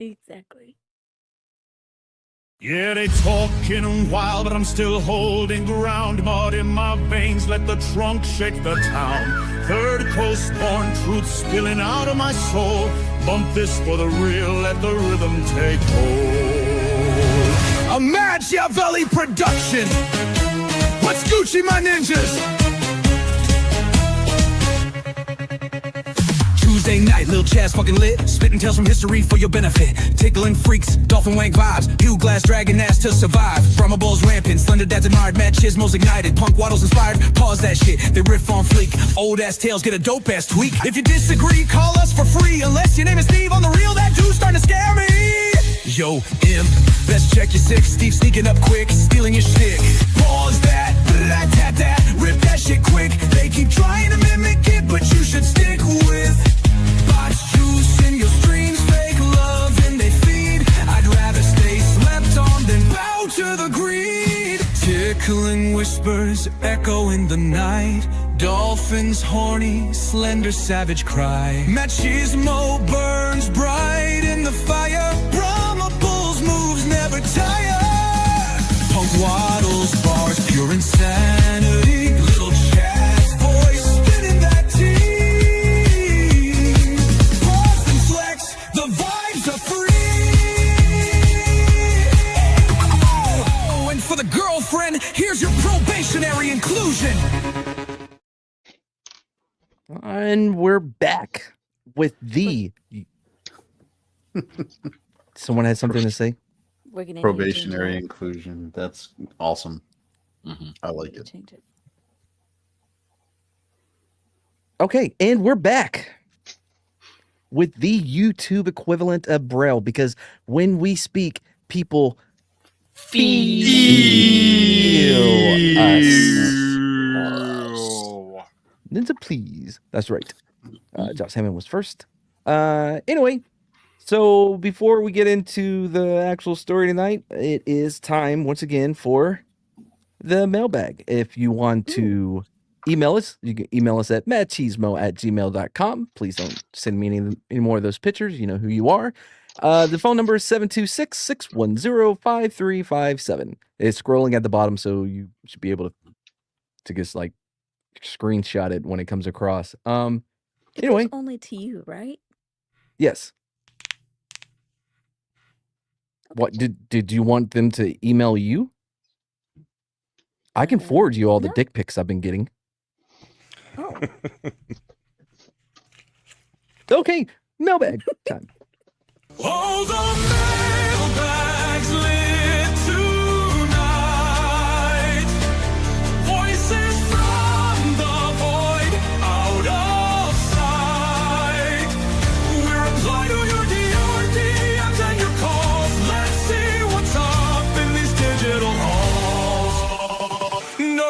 Exactly. Yeah, they talking wild, but I'm still holding ground. Mud in my veins, let the trunk shake the town. Third coast born, truth spilling out of my soul. Bump this for the real, let the rhythm take hold. A Machiavelli production. What's Gucci, my ninjas? Tuesday night, Lil Chaz fucking lit. Spitting tales from history for your benefit. Tickling freaks, dolphin wank vibes. Hugh Glass dragging ass to survive. Brahma balls rampant, slender dads admired. Mad chismos ignited, punk waddles inspired. Pause that shit, they riff on fleek. Old ass tales get a dope ass tweak. If you disagree, call us for free. Unless your name is Steve on the real, that dude's starting to scare me. Yo, imp, best check your six. Steve sneaking up quick, stealing your shtick. Pause that, tap that, rip that shit quick. They keep trying to mimic it, but you should stick with botch juice in your streams, fake love and they feed. I'd rather stay slept on than bow to the greed. Tickling whispers echo in the night. Dolphins horny, slender savage cry. Machismo burns bright in the fire. Brahma bulls moves never tire. Punk waddles bars, pure insanity. Little Chaz voice spinning that tea. Pause and flex, the vibes are free. Oh, and for the girlfriend, here's your probationary inclusion. And we're back with the. Someone had something to say? We're gonna Probationary inclusion. That's awesome. I like it. change it. Okay, and we're back with the YouTube equivalent of Braille, because when we speak, people feel us. Ninja, please. That's right. Josh Hammond was first. Anyway, so before we get into the actual story tonight, it is time once again for the mailbag. If you want to email us, you can email us at madchismo@gmail.com. Please don't send me any more of those pictures. You know who you are. The phone number is 726-610-5357. It's scrolling at the bottom, so you should be able to just like screenshot it when it comes across. It Anyway, goes only to you, right? yes. Okay. What did you want them to email you? I can forward you all the No. dick pics I've been getting. Oh, Okay, mailbag time. Oh, the mailbag's lit tonight. Voices from the void, out of sight. We reply to your DMs and your calls. Let's see what's up in these digital halls. No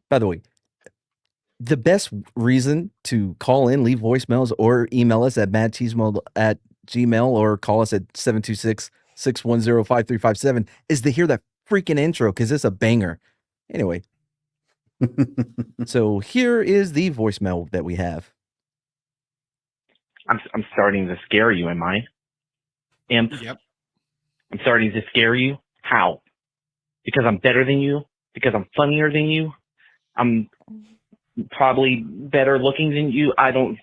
By the way, the best reason to call in, leave voicemails, or email us at madchismo@gmail or call us at 726-610-5357 is to hear that freaking intro, because it's a banger. Anyway, so here is the voicemail that we have. I'm starting to scare you, am I? Imp? Yep. I'm starting to scare you? How? Because I'm better than you? Because I'm funnier than you? I'm probably better looking than you? I don't...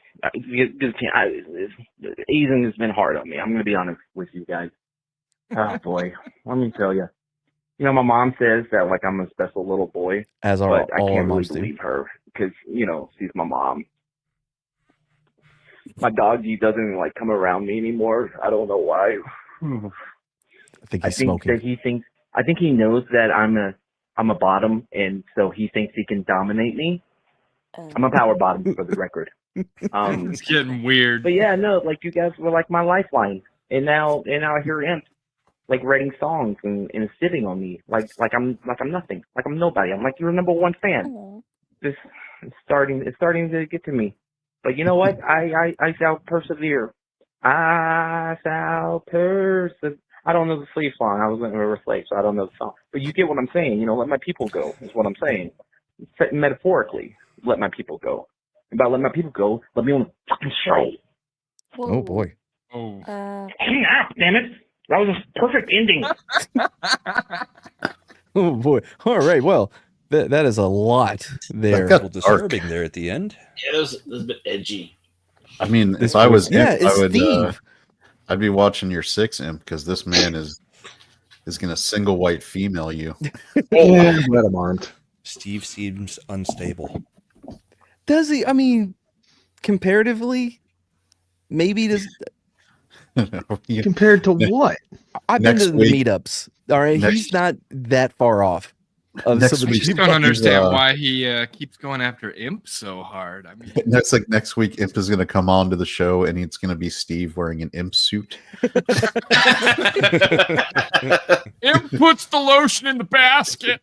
Easing has been hard on me. I'm going to be honest with you guys. Oh, boy. Let me tell you. You know, my mom says that, like, I'm a special little boy. As But I all our can't really moms do. believe her. Because, you know, she's my mom. My doggy doesn't, like, come around me anymore. I don't know why. I think I he's think smoking. that I think he knows that I'm a bottom, and so he thinks he can dominate me. I'm a power bottom for the record. It's getting weird. But yeah, no, like you guys were like my lifeline, and now I hear Imp like writing songs and sitting on me like I'm nothing, like I'm nobody. I'm like your number one fan. Aw. This it's starting to get to me. But you know what? I shall persevere. I shall persevere. I don't know the slave song. I wasn't ever a slave, so I don't know the song. But you get what I'm saying. You know, let my people go is what I'm saying. Metaphorically, let my people go. And by let my people go, let me on the fucking show. Whoa. Oh boy. Oh. Hang up, damn it. That was a perfect ending. Oh boy. All right. Well, that is a lot there. got Well, dark. disturbing there at the end. Yeah, it was a bit edgy. I mean, This if I was yeah, Imp, it's I would. Steve. I'd be watching your 6 Imp because this man is gonna single white female you. Yeah, let him aren't. Steve seems unstable. Does he? I mean, comparatively, maybe does. Compared to what? I've been Next to the week- he's not that far off of Next some of I the just people. don't understand uh, why he keeps going after Imp so hard. I mean, Next week, Imp is gonna come on to the show, and it's gonna be Steve wearing an Imp suit. Imp puts the lotion in the basket.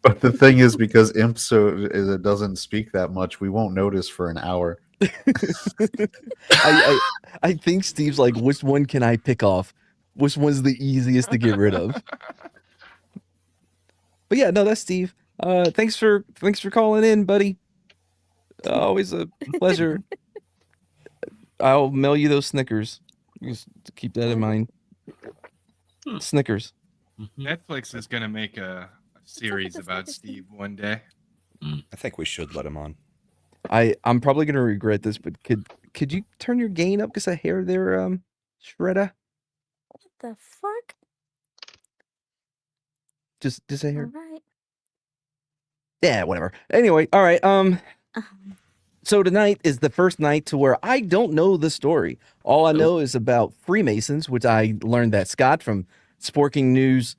But the thing is, because Imp it doesn't speak that much, we won't notice for an hour. I think Steve's like, which one can I pick off? Which one's the easiest to get rid of? But yeah, no, that's Steve. Thanks for calling in, buddy. Always a pleasure. I'll mail you those Snickers. Just keep that in mind. Snickers. Netflix is gonna make a series about Steve one day. I think we should let him on. I'm probably gonna regret this, but could you turn your gain up because I hear there, Shredder? What the fuck? Just I All hear. right. Yeah, whatever. Anyway, all right. So tonight is the first night to where I don't know the story. All I know is about Freemasons, which I learned that Scott from Sporking News.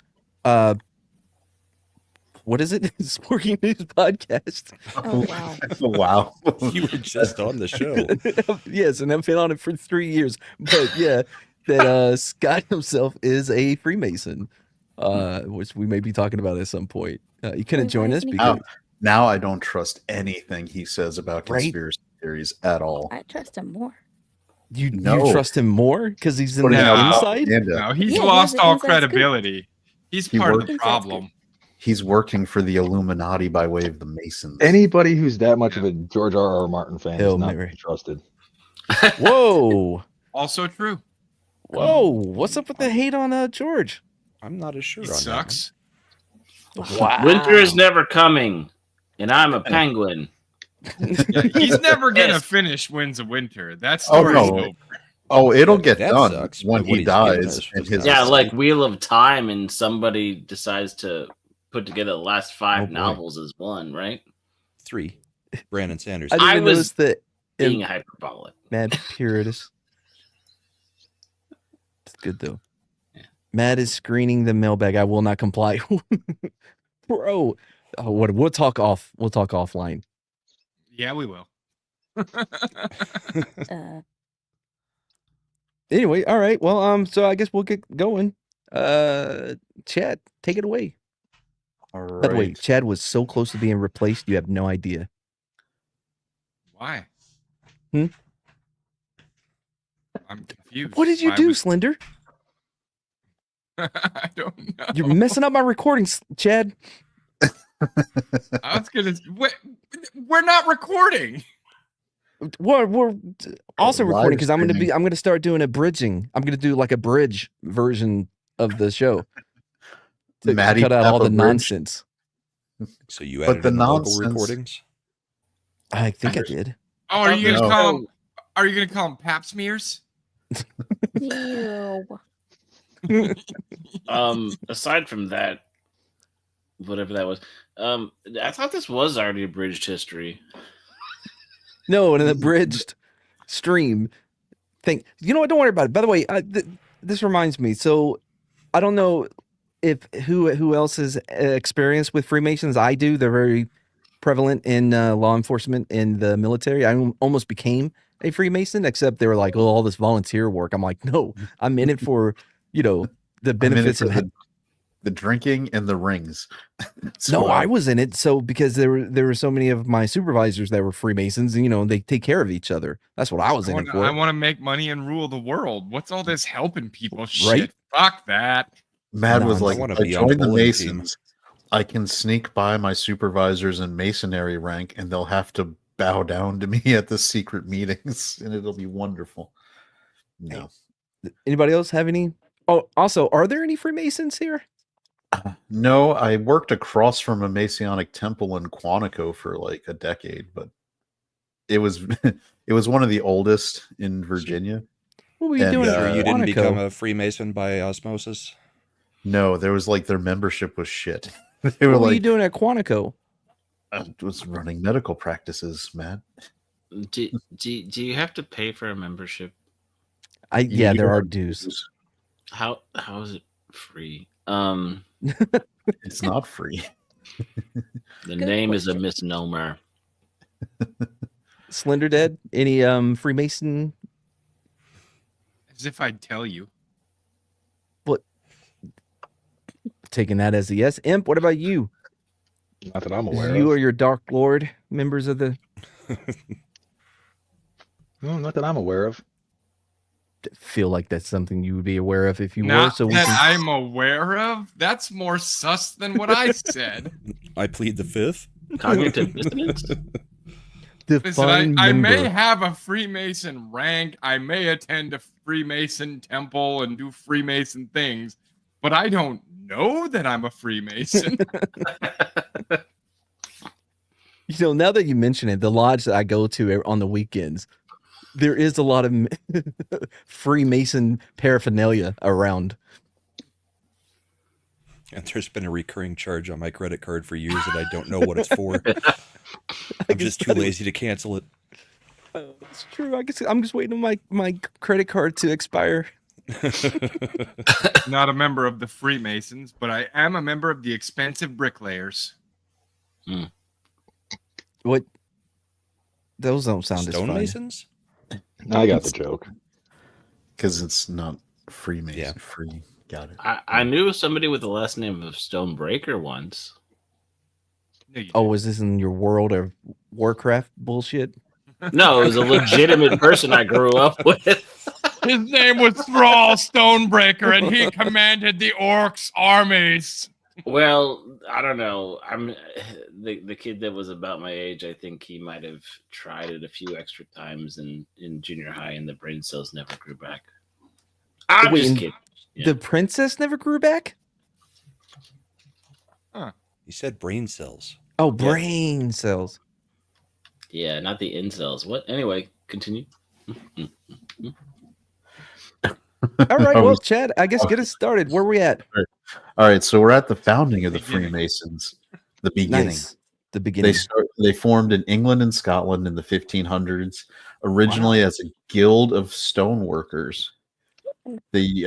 What is it? Sporking News podcast. Oh wow. Wow. You were just on the show. Yes, and I've been on it for 3 years. But yeah, that Scott himself is a Freemason, which we may be talking about at some point. He couldn't join us because Now I don't trust anything he says about Right? conspiracy theories at all. I trust him more. you No. trust him more because he's in Putting the out inside. propaganda. No, he's Yeah, he lost has an all inside scoop. credibility. He's He part of worked- the Inside problem. He's working for the Illuminati by way of the Masons. Anybody who's that much of a George R.R. Martin fan Hail is not to Mary. be trusted. Whoa, Also true. whoa! What's up with the hate on George? I'm not as sure He on sucks. Wow. Winter is never coming, and I'm a penguin. He's never gonna Yes. finish Winds of Winter. That's Oh, story's no. over. Oh, it'll get That done sucks, when but he what he's given dies. us And was his not Yeah, That's like Wheel of Time, and somebody decides to put together the last Oh, 5 boy. novels as one, right? that. 3. Brandon Sanders. I didn't I even was notice that. Being hyperbolic. Mad Puritus. It's good though. Yeah. Matt is screening the mailbag. I will not comply, bro. Oh, what? We'll talk off. We'll talk offline. Yeah, we will. Anyway, all right. Well, so I guess we'll get going. Chad, take it away. All By the way, right. Chad was so close to being replaced. You have no idea. Why? Hmm? I'm confused. What did you Why do, was- Slender? I don't know. You're messing up my recordings, Chad. I was gonna. We're not recording. We're also Live recording because I'm streaming. gonna start doing a bridging. I'm gonna do like a bridge version of the show to Maddie cut out all Papa the bridge. nonsense. So you But added the in the vocal nonsense- recordings? I think I did. Oh, are you gonna No. call him? Are you gonna call him pap smears? Ew. Aside from that, whatever that was, I thought this was already abridged history. No, in an abridged stream thing. You know what? Don't worry about it. By the way, this reminds me. So I don't know if who else has experience with Freemasons. I do. They're very prevalent in law enforcement in the military. I almost became a Freemason, except they were like, "Oh, all this volunteer work." I'm like, no, I'm in it for the I'm in it benefits for of the- The drinking and the rings. That's No, what I was in it. So because there were so many of my supervisors that were Freemasons, and they take care of each other. That's what I was in it for. I want to make money and rule the world. What's all this helping people shit? Right? Fuck that. Mad was like, I wanna if I be on the join the bowling team. Masons, I can sneak by my supervisors in masonry rank, and they'll have to bow down to me at the secret meetings, and it'll be wonderful. No, Anybody else have any? Oh, also, are there any Freemasons here? no. I worked across from a Masonic temple in Quantico for like a decade, but it was it was one of the oldest in Virginia. What were you And, doing? Sure, at you didn't Quantico? become a Freemason by osmosis. No, there was like their membership was shit. They were What were you like, doing at Quantico? I was running medical practices, man. Do you have to pay for a membership? Yeah, You there are don't- dues. How is it free? It's not free. The Good name is a question. misnomer. Slender Dead? Any Freemason? As if I'd tell you. Taking that as a yes. Imp, what about you? Not that I'm aware You of. or your Dark Lord members of the No, not that I'm aware of. feel like that's something you would be aware of if you were. Not So we that can I'm aware of. That's more sus than what I said. I plead the fifth. Cognitive dissonance? Listen, define I may member. have a Freemason rank. I may attend a Freemason temple and do Freemason things, but I don't know that I'm a Freemason. Now that you mention it, the lodge that I go to on the weekends, there is a lot of Freemason paraphernalia around. And there's been a recurring charge on my credit card for years that I don't know what it's for. I'm just too lazy to cancel it. It's true. I guess I'm just waiting on my credit card to expire. Not a member of the Freemasons, but I am a member of the expensive bricklayers. What? Those don't sound as fun. Stonemasons? I got the joke. Because it's not Freemason. Yeah. Free. Got it. I knew somebody with the last name of Stonebreaker once. No, you Oh, was this in your World of Warcraft bullshit? No, it was a legitimate person I grew up with. His name was Thrall Stonebreaker, and he commanded the orcs' armies. Well, I don't know. I'm the kid that was about my age. I think he might have tried it a few extra times in junior high, and the brain cells never grew back. I'm Wait, just and kidding. Yeah. The princess never grew back? You said brain cells. Oh, brain cells. Yeah, not the incels. What? Anyway, continue. All right, I well, was- Chad, I guess get us started. Where we at? All right, so we're at the founding of the Beginning. Freemasons, the beginning. Nice. The beginning. They formed in England and Scotland in the 1500s, originally as a guild of stoneworkers. They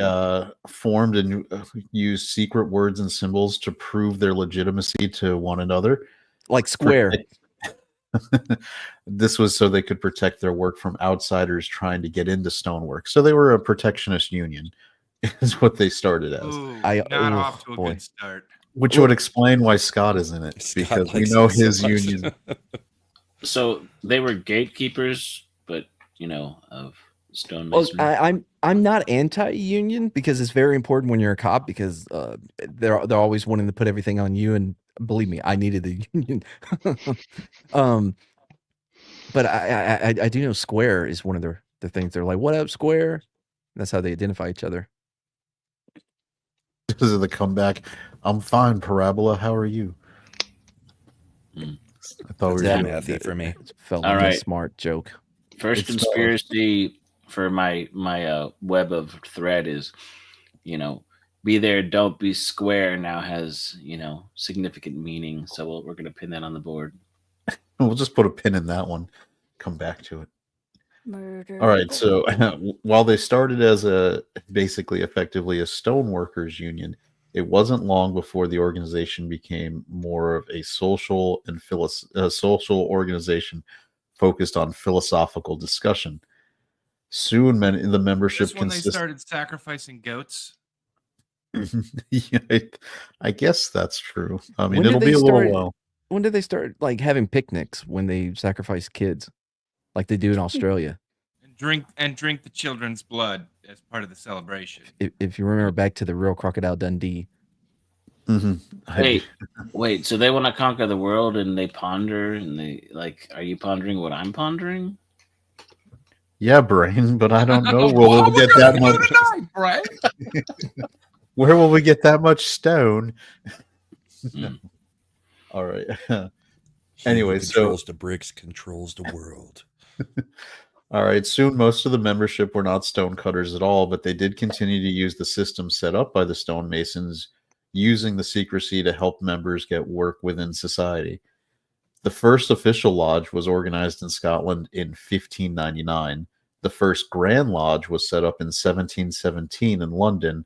formed and used secret words and symbols to prove their legitimacy to one another. Like square. This was so they could protect their work from outsiders trying to get into stonework. So they were a protectionist union, is what they started as. Ooh, I- not oh, off to a boy. good start. Which would explain why Scott is in it, Scott because we likes know it so his much. union. So they were gatekeepers, but of Well, stonemasonry. I'm not anti-union because it's very important when you're a cop because they're always wanting to put everything on you, and believe me, I needed the union. But I do know Square is one of the things. They're like, "What up, Square?" That's how they identify each other. Because of the comeback. I'm fine, Parabola. How are you? Hmm. I thought we That's were too mathy for me. It felt All like a right. smart joke. First It's conspiracy for my web of thread is, be there, don't be square now has, significant meaning. So we're going to pin that on the board. We'll just put a pin in that one. Come back to it. Murder. All right. So while they started as basically effectively a stoneworkers union, it wasn't long before the organization became more of a social and social organization focused on philosophical discussion. Soon, the membership Just when they consisted. started sacrificing goats. Yeah, I guess that's true. I mean, When did it'll they be a little start- while. When did they start like having picnics when they sacrifice kids, like they do in Australia? And drink the children's blood as part of the celebration. If you remember back to the real Crocodile Dundee. Wait. So they want to conquer the world, and they ponder, and they like. Are you pondering what I'm pondering? Yeah, Brain, but I don't know. What Will we we're get gonna that do much? tonight, Brad? Where will we get that much stone? Hmm. All right. He Anyway, who so controls the bricks controls the world. all right. Soon, most of the membership were not stonecutters at all, but they did continue to use the system set up by the stonemasons, using the secrecy to help members get work within society. The first official lodge was organized in Scotland in 1599. The first Grand Lodge was set up in 1717 in London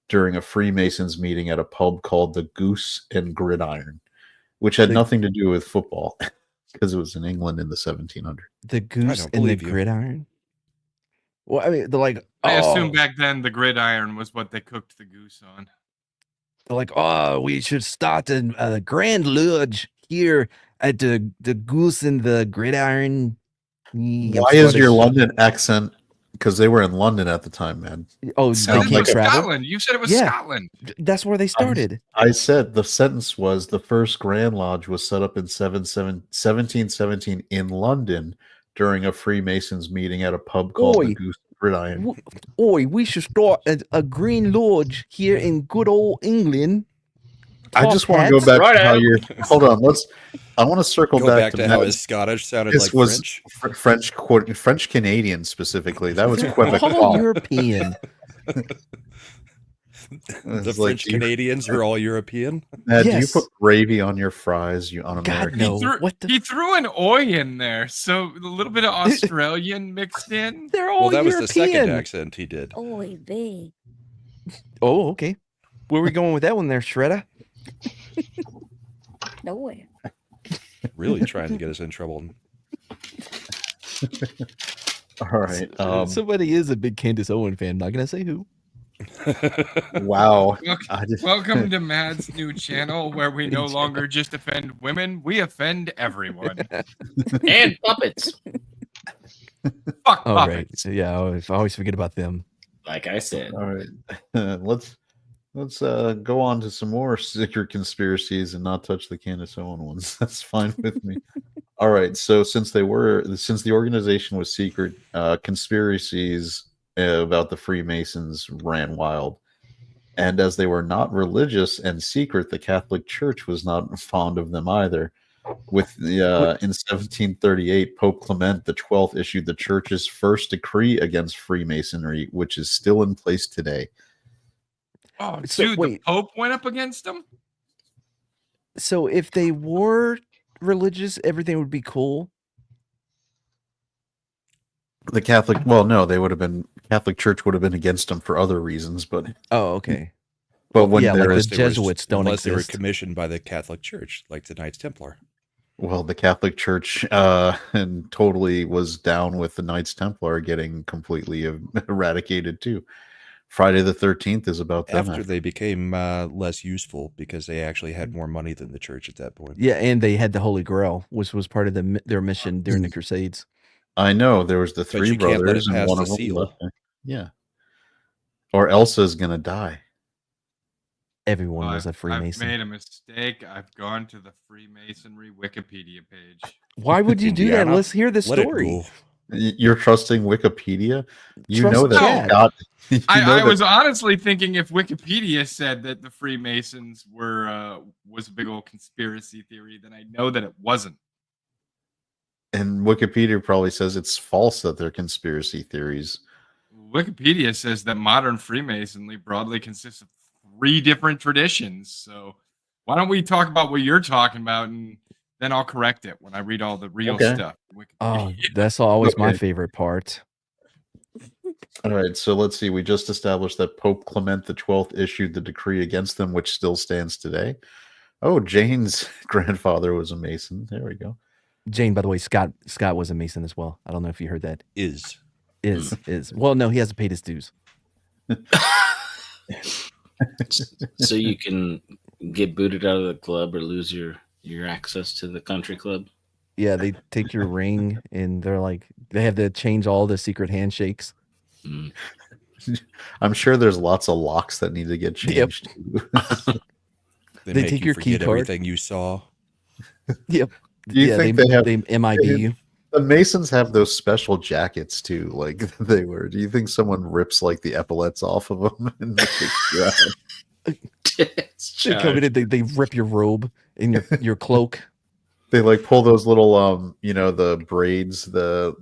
during a Freemasons meeting at a pub called the Goose and Gridiron, which had nothing to do with football because it was in England in the 1700s. The Goose and the Gridiron? Well, I mean, they're like, I assume back then the gridiron was what they cooked the goose on. They're like, oh, we should start a Grand Lodge here at the Goose and the Gridiron. Why is your London accent? Because they were in London at the time, man. Oh, Sounds they can't travel? Scotland. You said it was Yeah. Scotland. That's where they started. I said the sentence was the first Grand Lodge was set up in 1717 in London during a Freemasons meeting at a pub called the Goose and Gridiron. Oi, we should start a Green Lodge here in good old England. I just want to go back to how you're. Hold on, I want to circle Go back to how his Scottish sounded this like was French. French Canadian specifically. That was They're Quebec. all European. The French Canadians are all European. Do you put gravy on your fries, you un-American? He threw an oi in there, so a little bit of Australian mixed in. They're all Well, that was European. the second accent he did. Oy vey. Oh, okay. Where are we going with that one there, Shredder? Nowhere. Really trying to get us in trouble. All right. Somebody is a big Candace Owen fan. Not gonna say who. Wow. Welcome to Mad's new channel, where we no longer just offend women, we offend everyone. And puppets. Fuck Oh, right. puppets. Yeah, I always forget about them. Like I said. All right. Let's go on to some more secret conspiracies and not touch the Candace Owen ones. That's fine with me. All right. So since the organization was secret, conspiracies about the Freemasons ran wild. And as they were not religious and secret, the Catholic Church was not fond of them either. With in 1738, Pope Clement XII issued the Church's first decree against Freemasonry, which is still in place today. Oh, So, dude, wait. the Pope went up against them? So if they were religious, everything would be cool. The Catholic, well, no, they would have been Catholic Church would have been against them for other reasons, but Oh, okay. but when Yeah, like there the is Jesuits don't unless they were exist. commissioned by the Catholic Church, like the Knights Templar. well, the Catholic Church and totally was down with the Knights Templar getting completely eradicated too. Friday the 13th is about them. After they became less useful because they actually had more money than the church at that point. Yeah, and they had the Holy Grail, which was part of their mission during the Crusades. I know there was the But three you can't let brothers it and pass one the of them seal. left there. Yeah, or Elsa's gonna die. Everyone was a I've Freemason. made a mistake. I've gone to the Freemasonry Wikipedia page. Why would you do that? Indiana? Let's hear the Let it story. go. You're trusting Wikipedia? You Trust know that Chad. Scott. You know I that- was honestly thinking if Wikipedia said that the Freemasons was a big old conspiracy theory, then I know that it wasn't. and Wikipedia probably says it's false that they're conspiracy theories. Wikipedia says that modern Freemasonry broadly consists of 3 different traditions. So why don't we talk about what you're talking about, and then I'll correct it when I read all the real Okay. stuff. Oh, that's always my Okay. favorite part. All right, so let's see. We just established that Pope Clement XII issued the decree against them, which still stands today. Oh, Jane's grandfather was a Mason. There we go. Jane, by the way, Scott was a Mason as well. I don't know if you heard that. Is. Is. Well, no, he hasn't paid his dues. So you can get booted out of the club or lose your access to the country club. Yeah, they take your ring and they're like, they have to change all the secret handshakes. Mm. I'm sure there's lots of locks that need to get Yep. changed. They They make take you your key forget card. everything you saw. Yep. Do you think they have MIB you? the Masons have those special jackets too, like they wear? Do you think someone rips like the epaulets off of them and kicks you out? They come in and they rip your robe and your cloak. They like pull those little the braids, the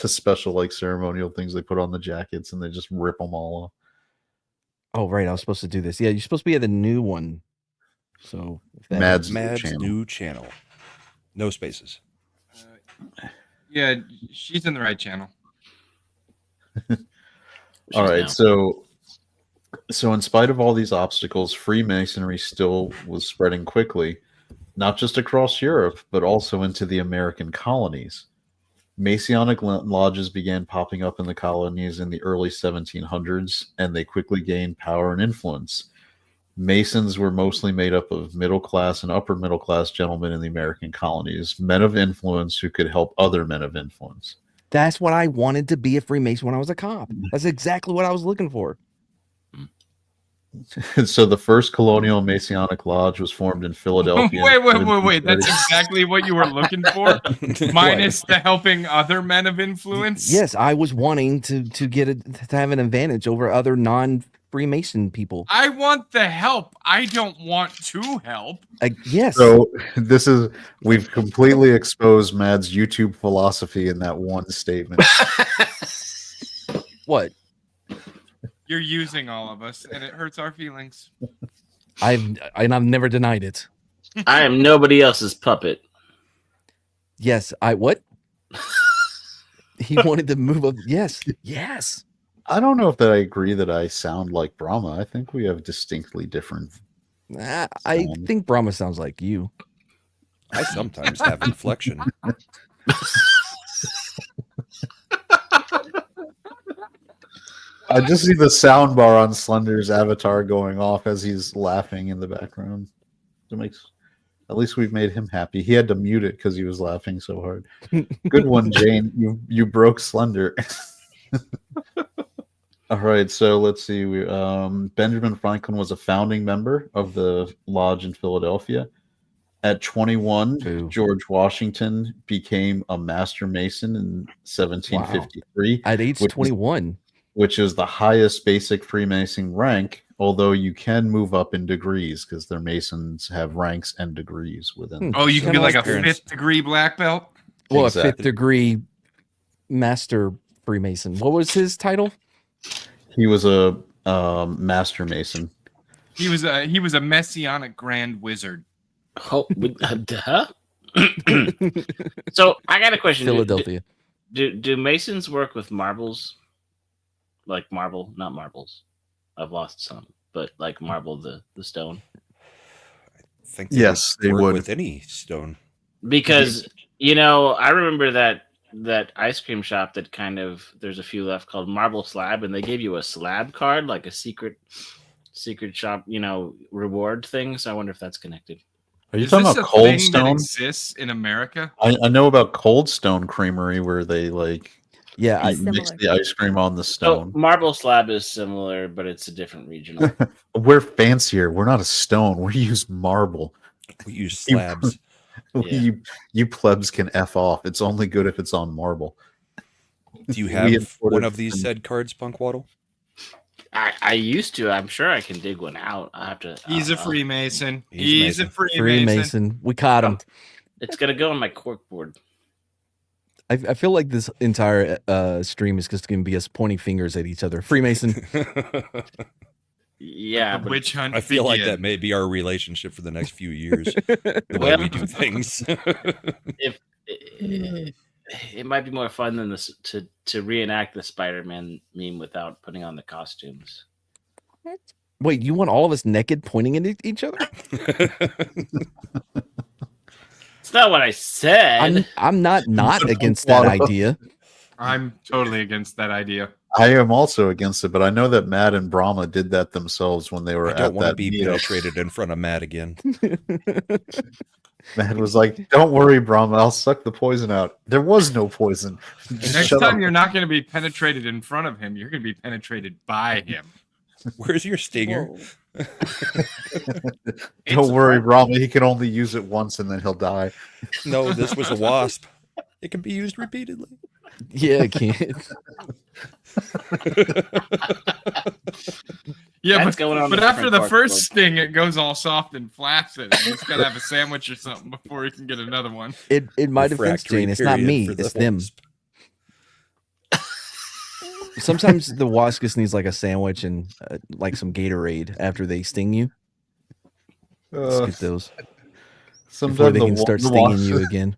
special like ceremonial things they put on the jackets, and they just rip them all off. Oh, right. I was supposed to do this. Yeah, you're supposed to be at the new one. So if that Mad's new channel. No spaces. Yeah, she's in the right channel. All right, so in spite of all these obstacles, Freemasonry still was spreading quickly, not just across Europe, but also into the American colonies. Masonic lodges began popping up in the colonies in the early 1700s, and they quickly gained power and influence. Masons were mostly made up of middle-class and upper-middle-class gentlemen in the American colonies, men of influence who could help other men of influence. That's what I wanted to be a Freemason when I was a cop. That's exactly what I was looking for. So the first colonial Masonic lodge was formed in Philadelphia. Wait. That's exactly what you were looking for? Minus the helping other men of influence? Yes, I was wanting to have an advantage over other non-Freemason people. I want the help. I don't want to help. Yes. So we've completely exposed Mad's YouTube philosophy in that one statement. What? You're using all of us, and it hurts our feelings. I've never denied it. I am nobody else's puppet. Yes, what? He wanted to move up. Yes. I don't know if that I agree that I sound like Brahma. I think we have distinctly different. I think Brahma sounds like you. I sometimes have inflection. I just see the sound bar on Slender's avatar going off as he's laughing in the background. At least we've made him happy. He had to mute it because he was laughing so hard. Good one, Jane. You broke Slender. All right, so let's see. Benjamin Franklin was a founding member of the lodge in Philadelphia. At 21, George Washington became a Master Mason in 1753. Wow. At age 21. Which is the highest basic Freemason rank, although you can move up in degrees because their Masons have ranks and degrees within. Oh, you can be like a 5th degree black belt? Well, exactly. A 5th degree Master Freemason. What was his title? He was a Master Mason. He was a Messianic Grand Wizard. Oh, huh? So I got a question. Philadelphia. Do Masons work with marbles? Like marble, not marbles. I've lost some, but like marble, the stone. I think they would with any stone. Because I remember that ice cream shop that there's a few left called Marble Slab, and they gave you a slab card, like a secret shop, reward thing. So I wonder if that's connected. Are you talking about Cold That Stone? exists in America? I know about Cold Stone Creamery where they mix the ice cream on the stone. So Marble Slab is similar, but it's a different regional. We're fancier. We're not a stone. We use marble. We use slabs. You plebs can F off. It's only good if it's on marble. Do you have one of these said cards, Punkwaddle? I used to. I'm sure I can dig one out. I have to. He's a Freemason. He's a Freemason. We caught him. It's gonna go on my cork board. I feel like this entire stream is just going to be us pointing fingers at each other. Freemason. Yeah, but witch hunt. I feel like that may be our relationship for the next few years. The way we do things. It might be more fun than this to reenact the Spider-Man meme without putting on the costumes. Wait, you want all of us naked pointing at each other? It's not what I said. I'm not against that idea. I'm totally against that idea. I am also against it, but I know that Matt and Brahma did that themselves when they were I don't at want to that be meetup. penetrated in front of Matt again. Matt was like, "Don't worry, Brahma, I'll suck the poison out." There was no poison. Just Next shut time up. you're not going to be penetrated in front of him. You're going to be penetrated by him. Where's your stinger? Whoa. Don't worry, Brahma. He can only use it once and then he'll die. No, this was a wasp. It can be used repeatedly. Yeah, I can't. Yeah, That's going on but the after front the part, first Lord. sting, it goes all soft and flaccid. He's got to have a sandwich or something before he can get another one. In my defense, Refractory Jane, it's not period me, for the it's them. wasp. Sometimes the wasp just needs like a sandwich and like some Gatorade after they sting you. Let's get those before Sometimes they can start stinging you again.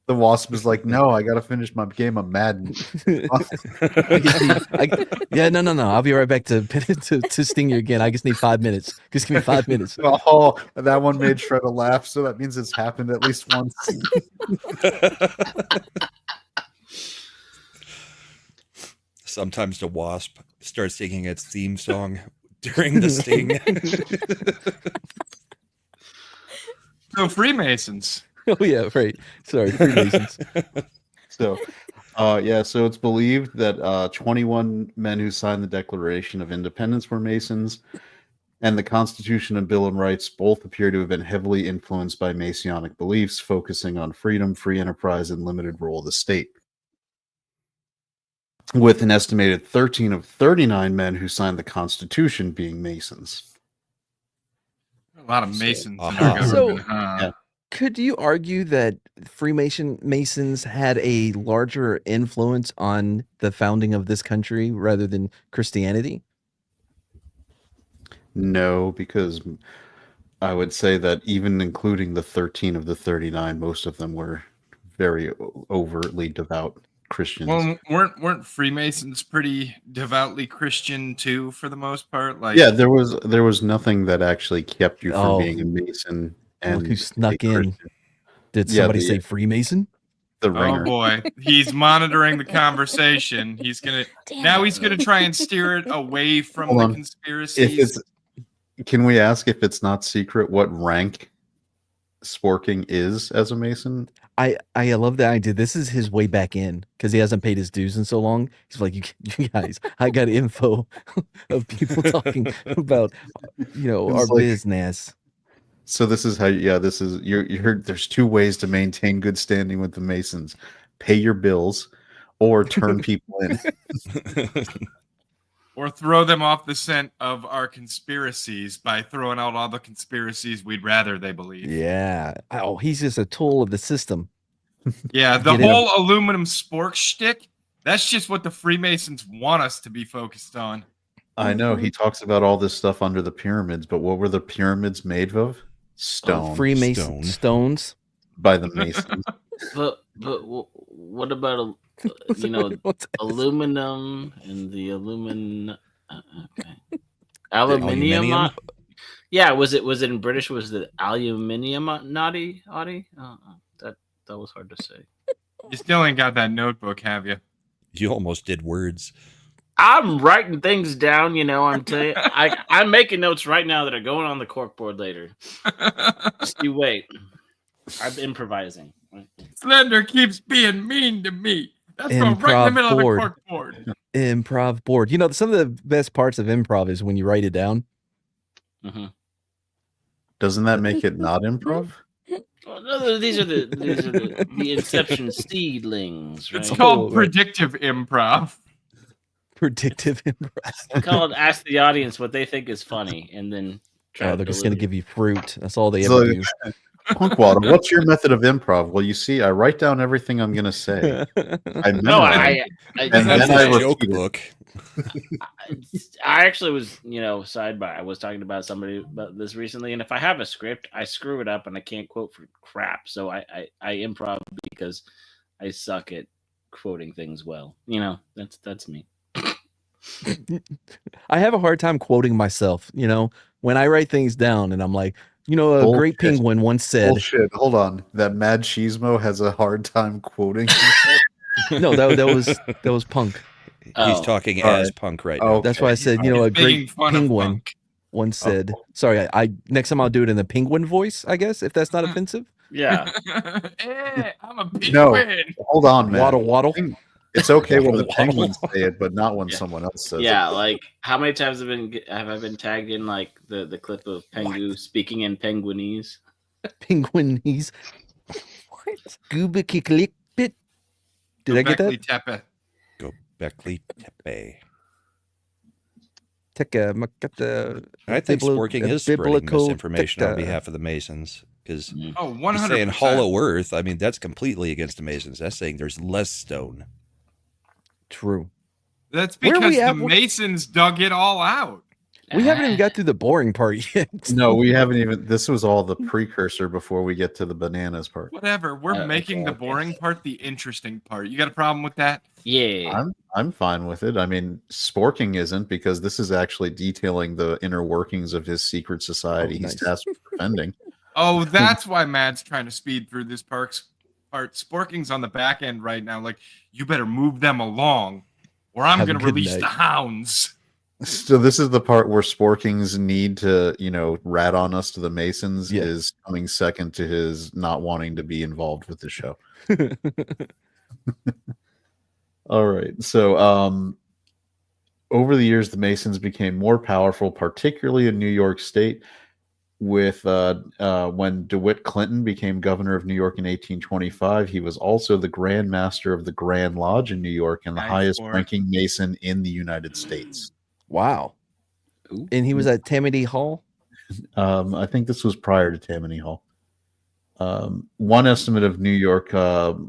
The wasp is like, "No, I got to finish my game of Madden." Yeah, no. I'll be right back to sting you again. I just need 5 minutes. Just give me 5 minutes. Oh, that one made Shredder laugh, so that means it's happened at least once. Sometimes the wasp starts singing its theme song during the sting. So Freemasons. Oh yeah, right. Sorry, Freemasons. So, so it's believed that 21 men who signed the Declaration of Independence were Masons, and the Constitution and Bill of Rights both appear to have been heavily influenced by Masonic beliefs, focusing on freedom, free enterprise, and limited role of the state. With an estimated 13 of 39 men who signed the Constitution being Masons. A lot of Masons in our uh-huh. government, So- huh? Yeah. Could you argue that Masons had a larger influence on the founding of this country rather than Christianity? No, because I would say that even including the 13 of the 39, most of them were very overtly devout Christians. Well, weren't Freemasons pretty devoutly Christian too, for the most part? Like, Yeah, there was nothing that actually kept you from Oh. being a Mason. And Look who snuck a in. Christian. Did Yeah, somebody the- say Freemason? The oh ringer. boy, he's monitoring the conversation. He's gonna Damn it. he's gonna try and steer it away from Hold the on. If conspiracies. it's, can we ask if it's not secret what rank Sporking is as a Mason? I love that idea. This is his way back in because he hasn't paid his dues in so long. He's like, you guys, I got info of people talking about, our It's like- business. So this is how, this is you're there's two ways to maintain good standing with the Masons: pay your bills or turn people in. Or throw them off the scent of our conspiracies by throwing out all the conspiracies we'd rather they believe. Yeah. Oh, he's just a tool of the system. Yeah, the Get in 'em. whole aluminum spork shtick, that's just what the Freemasons want us to be focused on. I know he talks about all this stuff under the pyramids, but what were the pyramids made of? Stone. Freemason stones. By the Masons. But what about What's that? aluminum and the aluminium? Aluminium? Aluminium. Yeah, was it in British? Was it aluminium? Naughty? That was hard to say. You still ain't got that notebook, have you? You almost did words. I'm writing things down. I'm telling you, I'm making notes right now that are going on the corkboard later. Just you wait. I'm improvising. Slender keeps being mean to me. That's going right in the Improv middle board. of the corkboard. Improv board. Some of the best parts of improv is when you write it down. Mm-hmm. Doesn't that make it not improv? Well, no, these are the Inception seedlings, right? It's called right. predictive improv. Predictive improv. It's called ask the audience what they think is funny, and then try Oh, to they're just going to deliver. give you fruit. That's all they So- ever do. Punkwater, what's your method of improv? Well, you see, I write down everything I'm going to say. I No, memorize. I And That's then I a joke repeat it. book. I actually was, sidebar. I was talking about somebody about this recently, and if I have a script, I screw it up and I can't quote for crap. So I improv because I suck at quoting things well. That's me. I have a hard time quoting myself, when I write things down and I'm like, a great Bullshit. penguin once said, Bullshit. Hold on. That Mad Cheesemo has a hard time quoting. no, that was punk. He's talking sorry. as Punk right Oh, now. That's why I said, a He's great making fun of penguin Punk. once said. Sorry, I next time I'll do it in the penguin voice, I guess, if that's not offensive. Yeah. I'm a penguin. No, hold on, man. Waddle, waddle. It's okay when the Waddle, penguins waddle. say it, but not when Yeah. someone else says Yeah, it. like how many times have I been tagged in like the clip of Pengu speaking in Penguinese? Penguinese. What? Gooba kicklick bit. Did I get that? Tepe. Go Beckley Tepe. Teka makata. I think Sporking is spreading biblical misinformation on teka. behalf of the Masons because Oh, he's 100%. saying hollow earth. I mean, that's completely against the Masons. That's saying there's less stone. True. That's Where are we because at? the Masons dug it all out. We haven't even got through the boring part yet. No, we haven't even. This was all the precursor before we get to the bananas part. Whatever. We're making the boring part the interesting part. You got a problem with that? Yeah. I'm fine with it. I mean, Sporking isn't because this is actually detailing the inner workings of his secret society. Oh, He's nice. tasked with defending. Oh, that's why Matt's trying to speed through this part. Sporking's on the back end right now. Like, you better move them along, or I'm Have a going to good release night. the hounds. So this is the part where Sporking's need to, rat on us to the Masons Yeah. is coming second to his not wanting to be involved with the show. All right. So over the years, the Masons became more powerful, particularly in New York State, with when DeWitt Clinton became governor of New York in 1825. He was also the Grand Master of the Grand Lodge in New York and the Nice highest for it. ranking Mason in the United States. Wow. Ooh. And he was at Tammany Hall. I think this was prior to Tammany Hall. One estimate of New York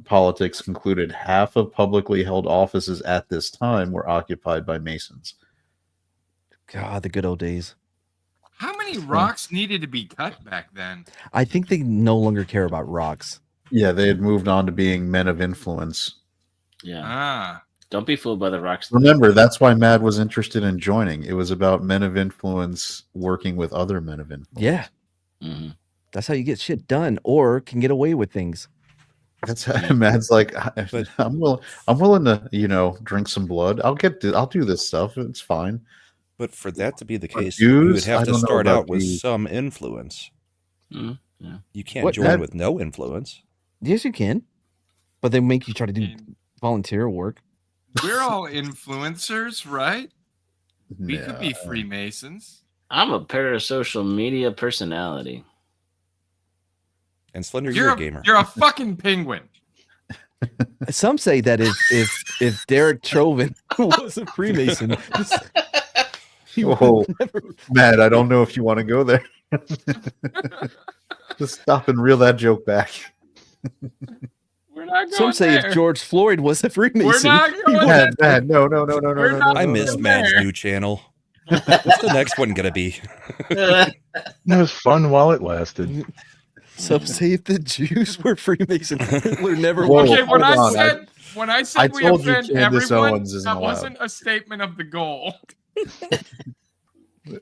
politics concluded half of publicly held offices at this time were occupied by Masons. God, the good old days. How many rocks needed to be cut back then? I think they no longer care about rocks. Yeah, they had moved on to being men of influence. Yeah. Ah. Don't be fooled by the rocks. Remember, that's why Mad was interested in joining. It was about men of influence working with other men of influence. Yeah. Mm-hmm. That's how you get shit done or can get away with things. That's how Mad's like, But- I'm willing to, drink some blood. I'll do this stuff. It's fine. But for that to be the case, Jews? you would I have to don't know start about out with Jews. some influence. Mm, yeah. You can't What- join that- with no influence. Yes, you can. But they make you try to do volunteer work. We're all influencers, right? We could be Yeah. Freemasons. I'm a parasocial media personality. And Slender, You're you're a a gamer. You're a fucking penguin. Some say that if Derek Chauvin was a Freemason, he would Whoa. never. Mad, I don't know if you want to go there. Just stop and reel that joke back. We're not going Some say there. if George Floyd was a Freemason, We're not he going would- there. Mad, no. We're not I going miss there. Mad's new channel. What's the next one gonna be? It was fun while it lasted. Some say if the Jews were Freemasons, Hitler never Whoa, would. Okay, when I hold on. said when I said we told you offend Candace everyone, Owens isn't that allowed. wasn't a statement of the goal.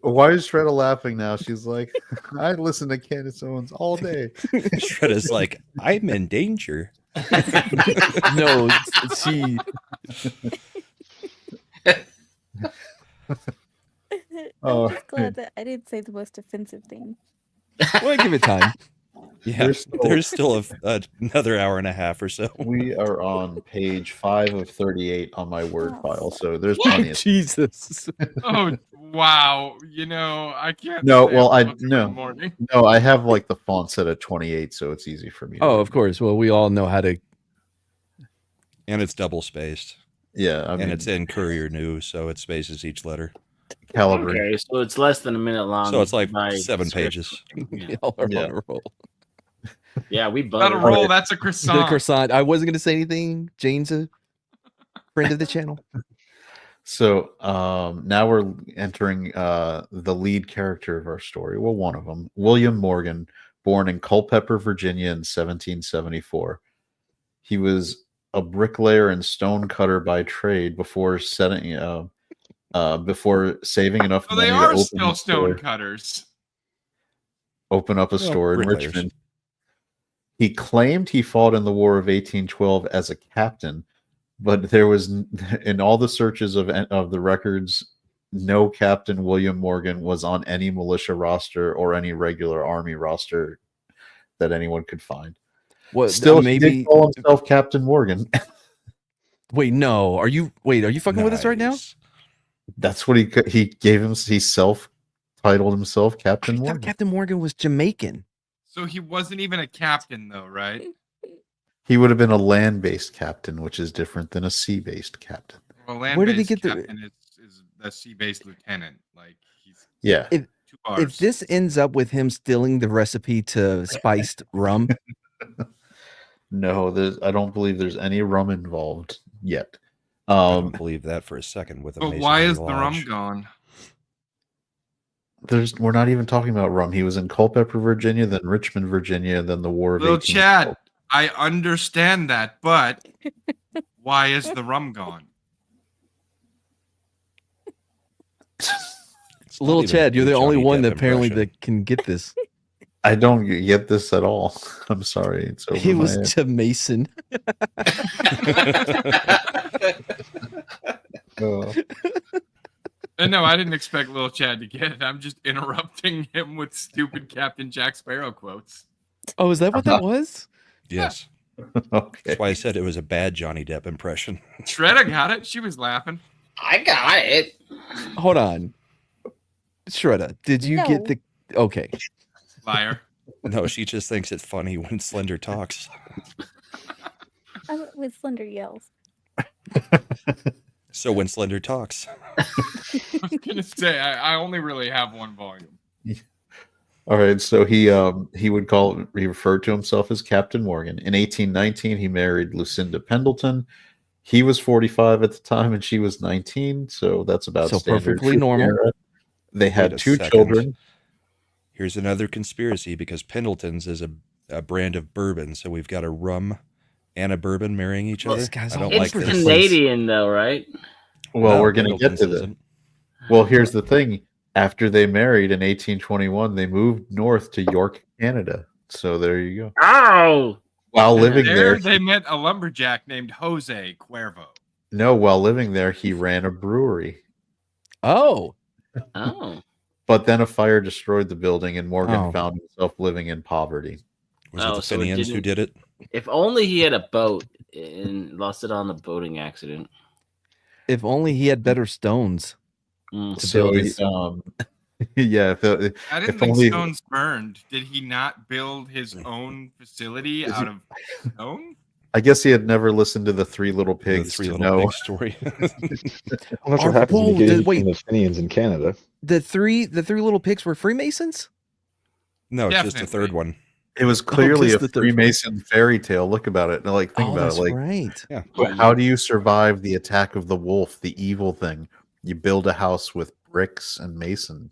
Why is Shredda laughing now? She's like, I listen to Candace Owens all day. Shredda's like, I'm in danger. No, she. Oh. I'm just glad that I didn't say the most offensive thing. Well, give it time. Yeah, there's still another hour and a half or so. We are on page 5 of 38 on my Word Oh, file, so there's plenty of. Jesus. Oh wow! You know I can't. No, stay well, up I till 2 in no. the morning. No, I have like the font set at 28, so it's easy for me. to Oh, do. of course. Well, we all know how to. And it's double spaced. Yeah, I mean, And it's in Courier News, so it spaces each letter. calibrate. Okay, so it's less than a minute long. So it's like by 7 script. pages. We all are Yeah. on a roll. Yeah, we Not a buttered. roll. That's a The croissant. croissant. I wasn't going to say anything. Jane's a friend of the channel. So now we're entering the lead character of our story. Well, one of them, William Morgan, born in Culpeper, Virginia in 1774. He was a bricklayer and stone cutter by trade before saving enough So money they to are open still a stone store. cutters. Open up a store in bricklayers. Richmond. He claimed he fought in the War of 1812 as a captain, but there was in all the searches of the records, no Captain William Morgan was on any militia roster or any regular army roster that anyone could find. Well, Still, maybe he did call himself Captain Morgan. Wait, no. Are you fucking with us right now? Nice. That's what he gave him. He self-titled himself Captain I thought Morgan. Captain Morgan was Jamaican. So he wasn't even a captain, though, right? He would have been a land-based captain, which is different than a sea-based captain. Well, Where did he land-based get the- captain is a sea-based lieutenant. Like he's Yeah. 2 bars. If this ends up with him stealing the recipe to spiced rum, No, I don't believe there's any rum involved yet. I don't believe that for a second. With a But why Masonry is the rum lodge. gone? We're not even talking about rum. He was in Culpeper, Virginia, then Richmond, Virginia, and then the War of Little 1812. Chad, I understand that, but why is the rum gone? It's not little even Chad, you're the Johnny only one Depp that apparently impression. that can get this. I don't get this at all. I'm sorry. It's over He my was head. Jamason. Oh. And no, I didn't expect Little Chad to get it. I'm just interrupting him with stupid Captain Jack Sparrow quotes. Oh, is that what that was? Yes. Okay. That's why I said it was a bad Johnny Depp impression. Shredda got it. She was laughing. I got it. Hold on. Shredda, did you get No. the okay? Liar. No, she just thinks it's funny when Slender talks. I went with Slender yells. So when Slender talks, I was gonna say I only really have one volume. All right, so he referred to himself as Captain Morgan. In 1819, he married Lucinda Pendleton. He was 45 at the time, and she was 19. So that's about So standard perfectly for the normal. era. They had Wait a 2 second. children. here's another conspiracy because Pendleton's is a brand of bourbon. So we've got a rum and a bourbon marrying each Well, other. This guy's I don't all like over It's the this. place. Canadian, though, right? Well, No, we're going to get to Pendleton's this. isn't. Well, here's the thing. After they married in 1821, they moved north to York, Canada. So there you go. Oh, While living There, there, they met a lumberjack named Jose Cuervo. while living there, he ran a brewery. Oh, oh. But then a fire destroyed the building, and Morgan Oh. found himself living in poverty. Was Oh, it the so it Fenians who didn't- did it? If only he had a boat and lost it on a boating accident. if only he had better stones. Mm. To So, build his- yeah, I didn't If think only- stones burned. Did he not build his own facility Is out he- of stone? I guess he had never listened to the Three Little The Pigs Three to Little know. Pig story. Well, that's what Are- happens when whoa, you get wait. in the Fenians in Canada. The three little pigs were Freemasons. No, it's just the third Definitely. one. It was clearly just a the third one. Freemason fairy tale. Look about it. Like, think Oh, about that's it. Like, right. Yeah. how do you survive the attack of the wolf, the evil thing? You build a house with bricks and mason.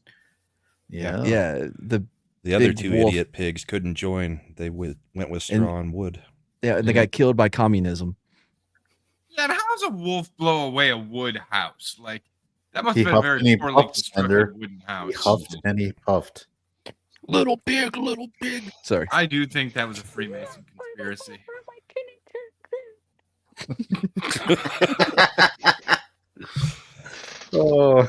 Yeah. Yeah, the The other Big two wolf. idiot pigs couldn't join. They went with straw and wood. they got killed by communism. Yeah, and how does a wolf blow away a wood house? Like that must He have been a huffed very and he poorly puffed, constructed Slender. wooden He house. huffed and he puffed. Little pig. Sorry. I do think that was a Freemason conspiracy. Oh.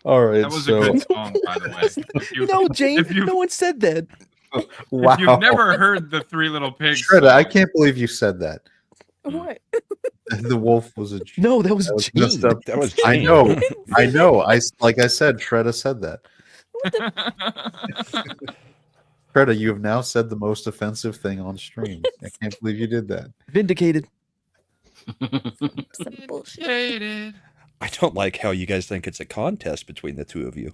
All right. That was so, a good song, by the way. If you- No, Jane. if you- No one said that. wow. If you've never heard the Three Little Pigs, Shredda, I song, can't believe you said that. What? The wolf was a. No, that was That was Jane. messed up. That was I Jane. know. I know. Like I said, Shredda said that. Shredda, you have now said the most offensive thing on stream. I can't believe you did that. Vindicated. Some bullshit. Jaded. I don't like how you guys think it's a contest between the two of you.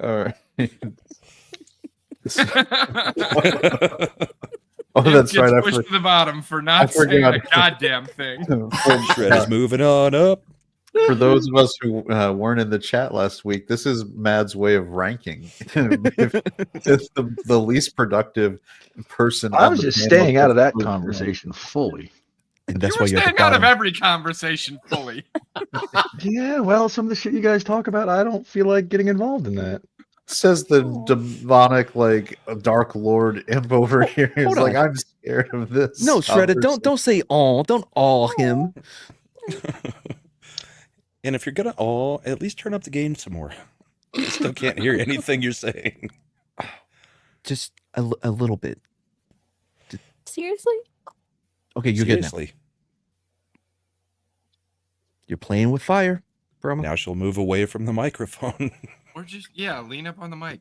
All right. Oh, that's Gets right. I pushed to the bottom for not saying forgot. a goddamn thing. Shred is moving on up. For those of us who weren't in the chat last week, this is Mad's way of ranking. It's the least productive person. I on was the just panel. staying out of that conversation fully. And that's You why were you're at the staying out of bottom. every conversation fully. Yeah, well, some of the shit you guys talk about, I don't feel like getting involved in that. Says the demonic, like dark lord imp over here. He's hold like, on. I'm scared of this. No, Shredder, don't say all. Don't all him. And if you're gonna at least turn up the gain some more. I still can't hear anything you're saying. Just a little bit. Seriously? Okay, you're good now. Seriously. You're playing with fire, Brahma. Now she'll move away from the microphone. Or just lean up on the mic.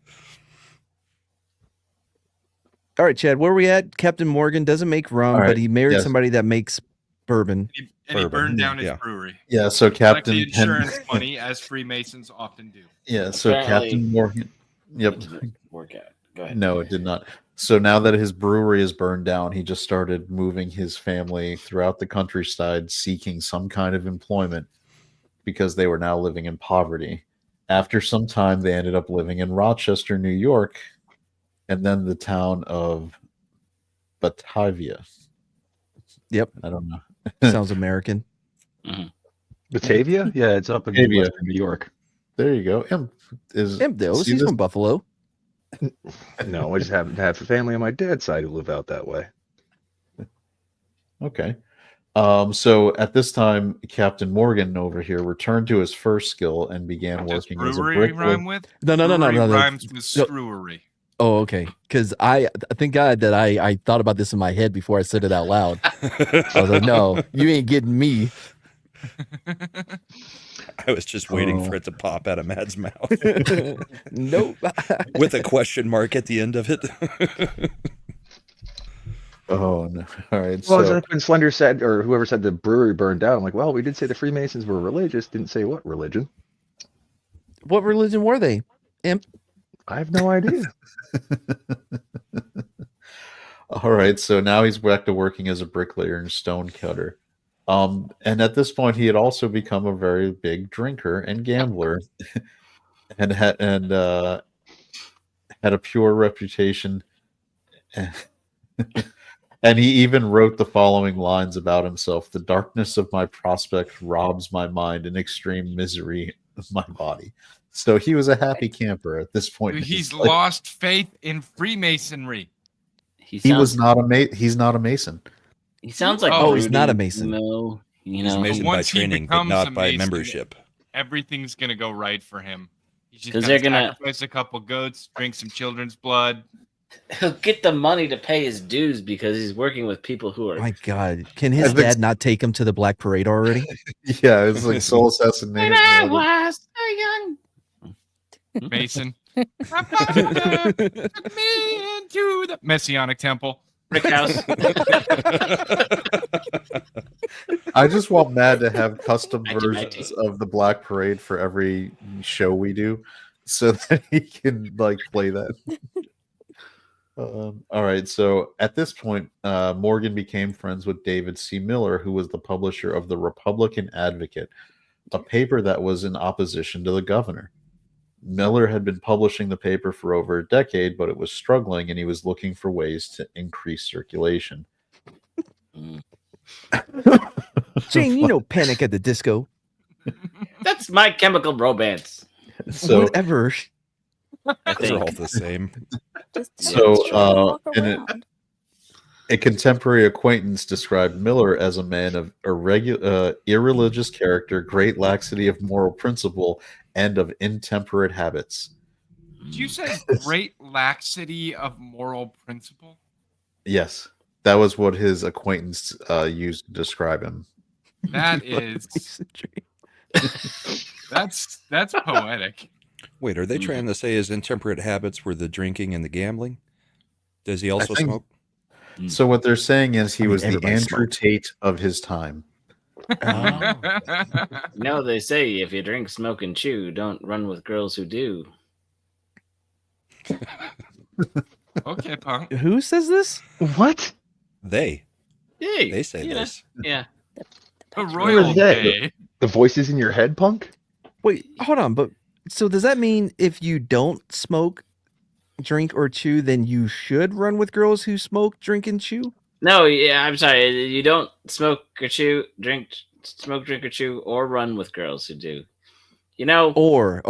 All right, Chad, where are we at? Captain Morgan doesn't make rum, All right, but he married yes. somebody that makes bourbon. And he burned down his yeah. brewery. Yeah, so Collect Captain the insurance money, as Freemasons often do. Yeah, so Apparently- Captain Morgan. Yep. It didn't work out. Go ahead. No, it did not. So now that his brewery is burned down, he just started moving his family throughout the countryside seeking some kind of employment because they were now living in poverty. After some time, they ended up living in Rochester, New York, and then the town of Batavia. Yep. I don't know. Sounds American. Batavia? Yeah, it's up in Batavia. Western New York. There you go. Imp is Imp Dills, see he's this? from Buffalo. No, I just happen to have a family on my dad's side who live out that way. Okay. So at this time, Captain Morgan over here returned to his first skill and began Does working as a brewery bricklayer. rhyme with? No. Brewery No. rhymes with No. screwery. Oh, okay. Because I thank God that I thought about this in my head before I said it out loud. I was like, no, you ain't getting me. I was just waiting Oh. for it to pop out of Mad's mouth Nope. with a question mark at the end of it. Oh no! All right. Well, So that's when Slender said, or whoever said the brewery burned down. I'm like, well, we did say the Freemasons were religious. Didn't say what religion. What religion were they? Imp. I have no idea. all right. So now he's back to working as a bricklayer and stone cutter. And at this point, he had also become a very big drinker and gambler, and had a pure reputation. And he even wrote the following lines about himself: "The darkness of my prospect robs my mind, and extreme misery of my body." So he was a happy camper at this point. in his He's life. lost faith in Freemasonry. He was not a He's not a Mason. He sounds like Oh, he's not a Rudy, Mason. Though, you He's a know, Mason by once he training, but becomes not a by Mason, membership. Everything's gonna go right for him. He's just 'Cause gonna they're gonna- sacrifice a couple goats, drink some children's blood. he'll get the money to pay his dues because he's working with people who are. My God. Can his I think- dad not take him to the Black Parade already? Yeah, it's like soul assassination. was so young. Mason. My father took me into the Messianic temple. Brick house. I just want Mad to have custom I do. versions of the Black Parade for every show we do, so that he can like play that. All right. So at this point, Morgan became friends with David C. Miller, who was the publisher of the Republican Advocate, a paper that was in opposition to the governor. Miller had been publishing the paper for over a decade, but it was struggling, and he was looking for ways to increase circulation. Jane, you know Panic at the Disco. That's My Chemical Romance. So, Whatever. I They're all think. the same. Just So, just try to walk and it- around. a contemporary acquaintance described Miller as a man of irreligious character, great laxity of moral principle, and of intemperate habits. Did you say great laxity of moral principle? Yes, that was what his acquaintance used to describe him. That is that's poetic. Wait, are they trying to say his intemperate habits were the drinking and the gambling? Does he also think- smoke? So what they're saying is he I mean, was the everybody Andrew smoked. Tate of his time. No, they say if you drink, smoke, and chew, don't run with girls who do. Okay, punk. Who says this? What? They Hey, say you know, this. Yeah. The royal that? day. The voices in your head, punk? Wait, hold on. But so does that mean if you don't smoke, drink, or chew, then you should run with girls who smoke, drink, and chew? No, yeah, I'm sorry. You don't smoke or chew, smoke, drink, or chew, or run with girls who do. You know, Or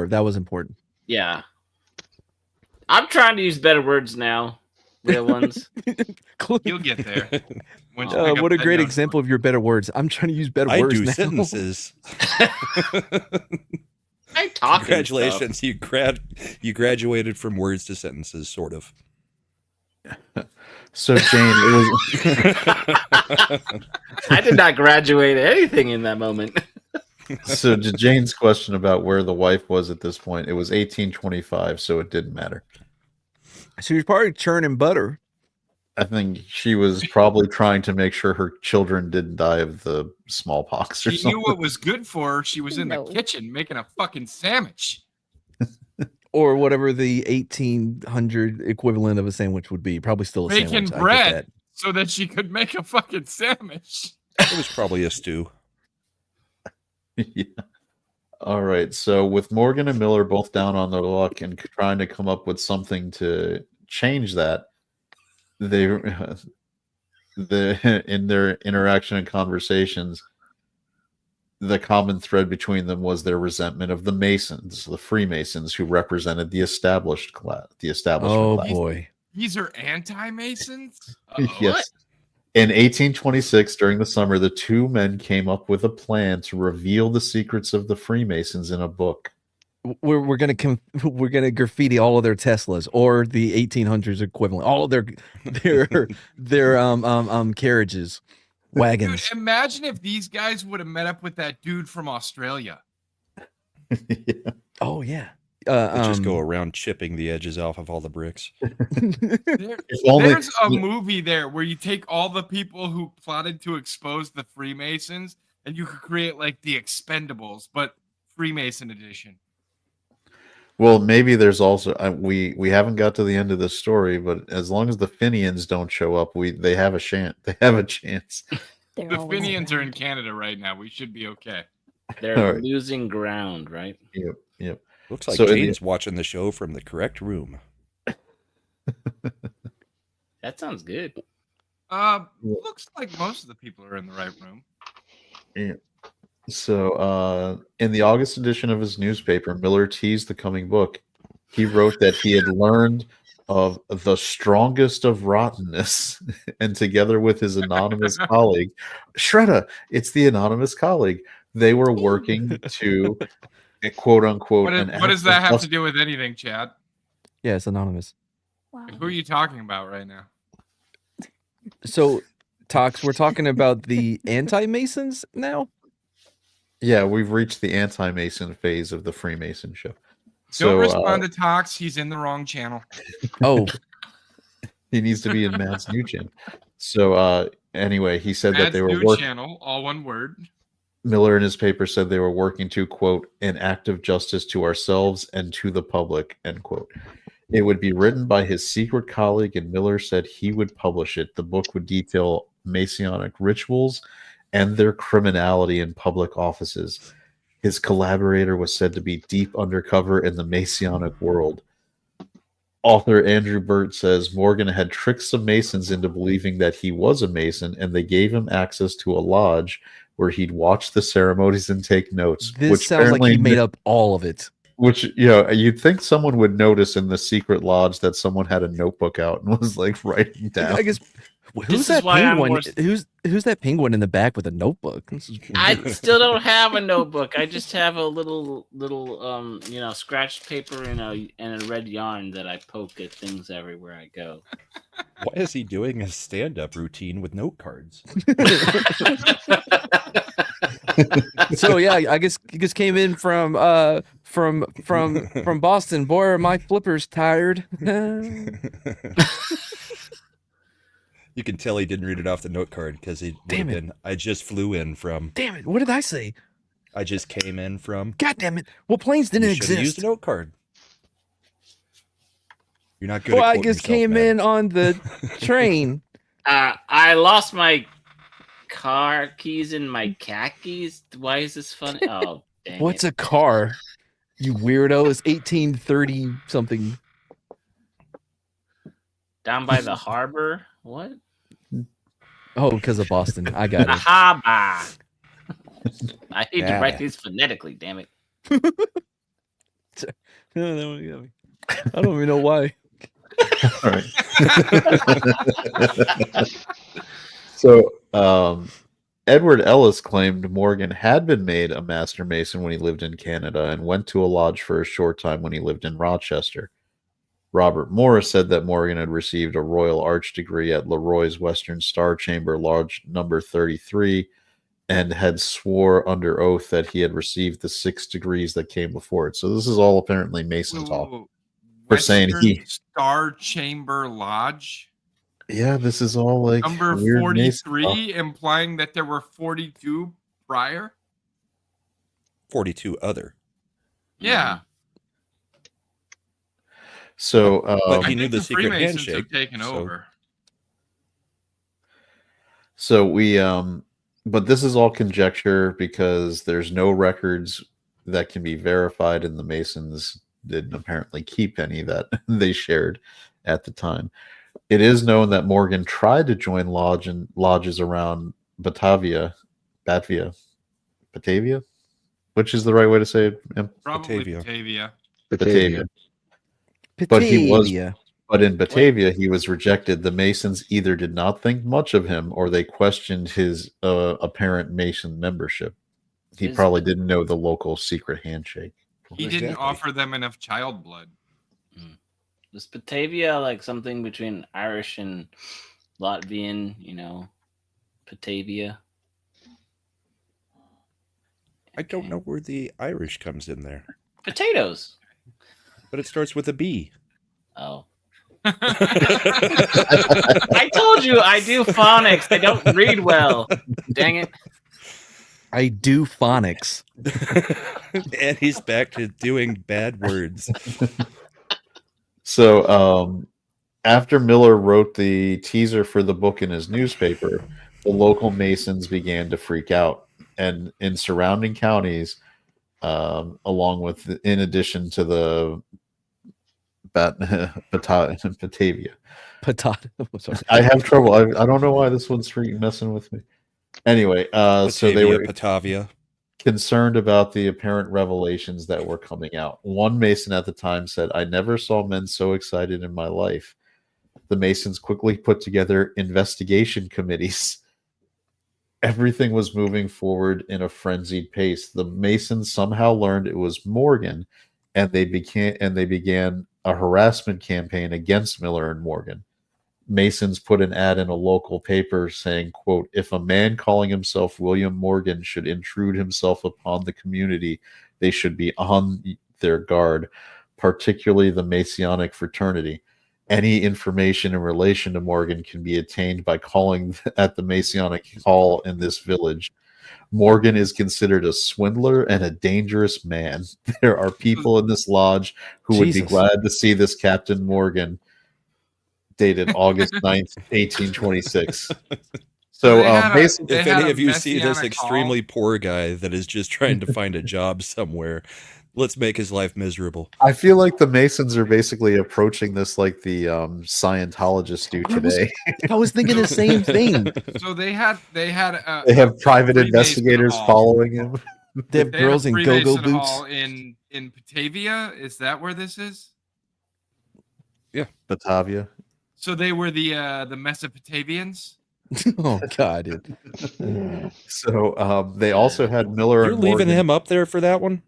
that was important. yeah. I'm trying to use better words now. Real ones. You'll get there. Once you pick up What a that great notebook. example of your better words. I'm trying to use better I words do now. sentences. I talk. Congratulations, you graduated from words to sentences, sort of. So Jane, it I did not graduate anything in that moment. was so to Jane's question about where the wife was at this point. It was 1825, so it didn't matter. So you're probably churning butter. I think she was probably trying to make sure her children didn't die of the smallpox or She something. knew what was good for her. She was in No. the kitchen making a fucking sandwich. Or whatever the 1800 equivalent of a sandwich would be. Probably still a Making sandwich. I get bread that. so that she could make a fucking sandwich. It was probably a stew. Yeah. All right. So with Morgan and Miller both down on their luck and trying to come up with something to change that, they in their interaction and conversations, the common thread between them was their resentment of the Masons, the Freemasons, who represented the established class. The establishment Oh class. boy. These are anti-Masons? Yes. In 1826, during the summer, the two men came up with a plan to reveal the secrets of the Freemasons in a book. We're gonna graffiti all of their Teslas or the 1800s equivalent, all of their carriages, wagons. Dude, imagine if these guys would have met up with that dude from Australia. Yeah. Oh yeah. They just go around chipping the edges off of all the bricks. There's a movie there where you take all the people who plotted to expose the Freemasons and you could create like the Expendables, but Freemason edition. Well, maybe there's also we haven't got to the end of this story, but as long as the Finians don't show up, they have a chance. They have a chance. The Finians are in Canada right now. We should be okay. They're losing ground, right? Yep. Looks like So Jane's watching the show from the correct room. That sounds good. Looks like most of the people are in the right room. Yeah. So, in the August edition of his newspaper, Miller teased the coming book. He wrote that he had learned of the strongest of rottenness, and together with his anonymous colleague, Shredda, it's the anonymous colleague, they were working to quote unquote. What does that have to do with anything, Chad? Yeah, it's anonymous. Wow. Who are you talking about right now? So, Tox, we're talking about the anti-Masons now? Yeah, we've reached the anti-Mason phase of the Freemason show. Don't respond to Tox. He's in the wrong channel. Oh, he needs to be in Matt's new channel. So anyway, he said Matt's that they were new working. channel, all one word. Miller in his paper said they were working to, quote, an act of justice to ourselves and to the public, end quote. It would be written by his secret colleague, and Miller said he would publish it. The book would detail Masonic rituals and their criminality in public offices. His collaborator was said to be deep undercover in the Masonic world. Author Andrew Burt says Morgan had tricked some Masons into believing that he was a Mason, and they gave him access to a lodge where he'd watch the ceremonies and take notes. this sounds like he made up all of it. Which, you know, you'd think someone would notice in the secret lodge that someone had a notebook out and was like writing down. I guess who's that penguin? Who's that penguin in the back with a notebook? I still don't have a notebook. I just have a little scratched paper and a red yarn that I poke at things everywhere I go. Why is he doing a stand-up routine with note cards? So yeah, I guess you just came in from Boston. Boy, are my flippers tired. You can tell he didn't read it off the note card because he would have been. I just flew in from. Damn it! What did I say? I just came in from. God damn it! Well, planes didn't You should've used exist. a note card. You're not good. Well, at I quoting just yourself, came man. in on the train. I lost my car keys and my cat keys. Why is this funny? Oh, dang What's it. a car? You weirdo! It's 1830 something. Down by the harbor? What? Oh, because of Boston. I got The it. harbor. I need to Yeah. write these phonetically. Damn it. I don't even know why. All right. So, Edward Ellis claimed Morgan had been made a Master Mason when he lived in Canada and went to a lodge for a short time when he lived in Rochester. Robert Morris said that Morgan had received a Royal Arch degree at Leroy's Western Star Chamber Lodge number 33 and had swore under oath that he had received the 6 degrees that came before it. So this is all apparently Mason talk. For saying Western Star Chamber Lodge. Yeah, this is all like Number weird Mason 43, implying that there were 42 prior. 42 other. Yeah. So, But I he knew think the the secret Freemasons handshake. have taken so- over. So we, but this is all conjecture because there's no records that can be verified, and the Masons didn't apparently keep any that they shared at the time. It is known that Morgan tried to join lodges around Batavia, which is the right way to say it? Probably Batavia. Batavia. Batavia. But he was, Batavia. but in Batavia, he was rejected. The Masons either did not think much of him or they questioned his apparent Mason membership. He probably didn't know the local secret handshake. He didn't offer them enough child blood. Was Batavia like something between Irish and Latvian, Batavia? I don't know where the Irish comes in there, Potatoes. but it starts with a B. Oh. I told you I do phonics. I don't read well. Dang it. I do phonics. And he's back to doing bad words. So, after Miller wrote the teaser for the book in his newspaper, the local Masons began to freak out. And in surrounding counties, along with, in addition to the Batavia. I have trouble. I don't know why this one's messing with me. Anyway, so they were Batavia. concerned about the apparent revelations that were coming out. One Mason at the time said, "I never saw men so excited in my life." The Masons quickly put together investigation committees. Everything was moving forward in a frenzied pace. The Masons somehow learned it was Morgan, and they began a harassment campaign against Miller and Morgan. Masons put an ad in a local paper saying, quote, "If a man calling himself William Morgan should intrude himself upon the community, they should be on their guard, particularly the Masonic fraternity. Any information in relation to Morgan can be attained by calling at the Masonic Hall in this village. Morgan is considered a swindler and a dangerous man. There are people in this lodge who would be glad to see this Captain Morgan." Dated August 9th, 1826. So, if any of you see this extremely poor guy that is just trying to find a job somewhere, let's make his life miserable. I feel like the Masons are basically approaching this like the Scientologists do today. I was thinking the same thing. So they have They have private investigators following him. They have girls in go-go Freemason boots. Hall in Batavia. Is that where this is? Yeah, Batavia. So they were the Mesopotamians. Oh God! So they also had Miller. You're and leaving Morgan. him up there for that one?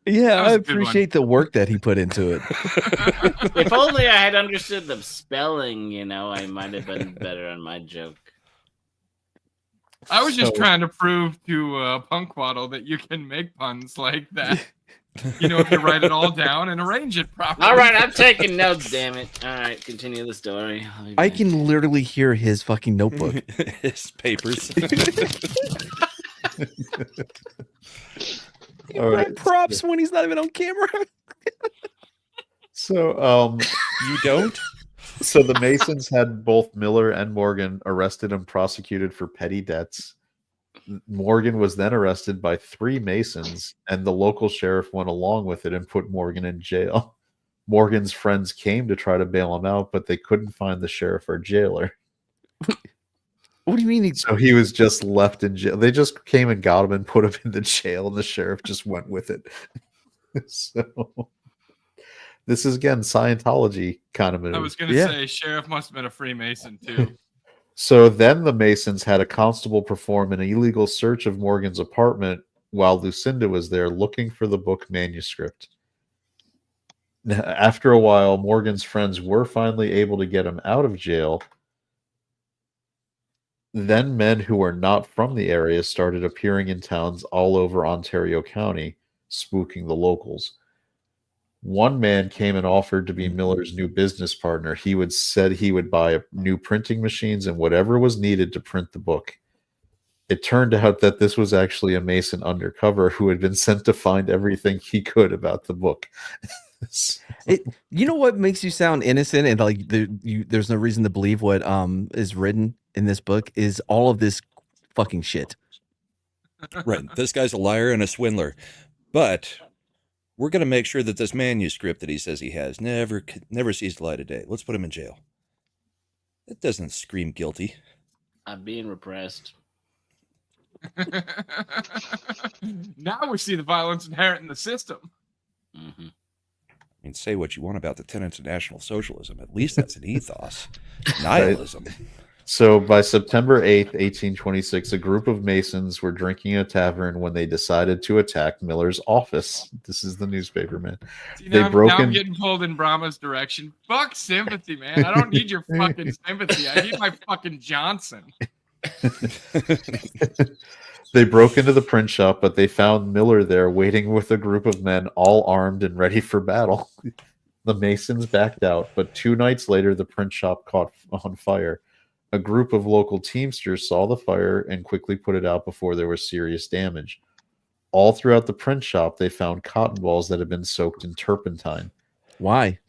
Yeah, That was I a good appreciate the work that he put into it. If only I had understood the spelling, I might have been better on my joke. I was just trying to prove to Punkwaddle that you can make puns like that. If you write it all down and arrange it properly. All right, I'm taking notes, damn it. All right, continue the story. I can literally hear his fucking notebook. His papers. All right. Props when he's not even on camera. So you don't? So the Masons had both Miller and Morgan arrested and prosecuted for petty debts. Morgan was then arrested by 3 Masons, and the local sheriff went along with it and put Morgan in jail. Morgan's friends came to try to bail him out, but they couldn't find the sheriff or jailer. What do you mean? So he was just left in jail. They just came and got him and put him in the jail, and the sheriff just went with it. So This is again Scientology kind of move. I was gonna Yeah. say sheriff must have been a Freemason too. So then the Masons had a constable perform an illegal search of Morgan's apartment while Lucinda was there looking for the book manuscript. After a while, Morgan's friends were finally able to get him out of jail. Then men who were not from the area started appearing in towns all over Ontario County, spooking the locals. One man came and offered to be Miller's new business partner. Said he would buy new printing machines and whatever was needed to print the book. It turned out that this was actually a Mason undercover who had been sent to find everything he could about the book. You know what makes you sound innocent and like there's no reason to believe what is written in this book is all of this fucking shit. Right. This guy's a liar and a swindler. But we're going to make sure that this manuscript that he says he has never sees the light of day. Let's put him in jail. That doesn't scream guilty. I'm being repressed. Now we see the violence inherent in the system. Mm-hmm. I mean, say what you want about the tenets of National Socialism. At least that's an ethos. Nihilism. So by September 8th, 1826, a group of Masons were drinking in a tavern when they decided to attack Miller's office. This is the newspaper, man. See, They now, broke now I'm in- getting pulled in Brahma's direction. Fuck sympathy, man. I don't need your fucking sympathy. I need my fucking Johnson. They broke into the print shop, but they found Miller there waiting with a group of men all armed and ready for battle. The Masons backed out, but 2 nights later, the print shop caught on fire. A group of local Teamsters saw the fire and quickly put it out before there was serious damage. All throughout the print shop, they found cotton balls that had been soaked in turpentine. Why?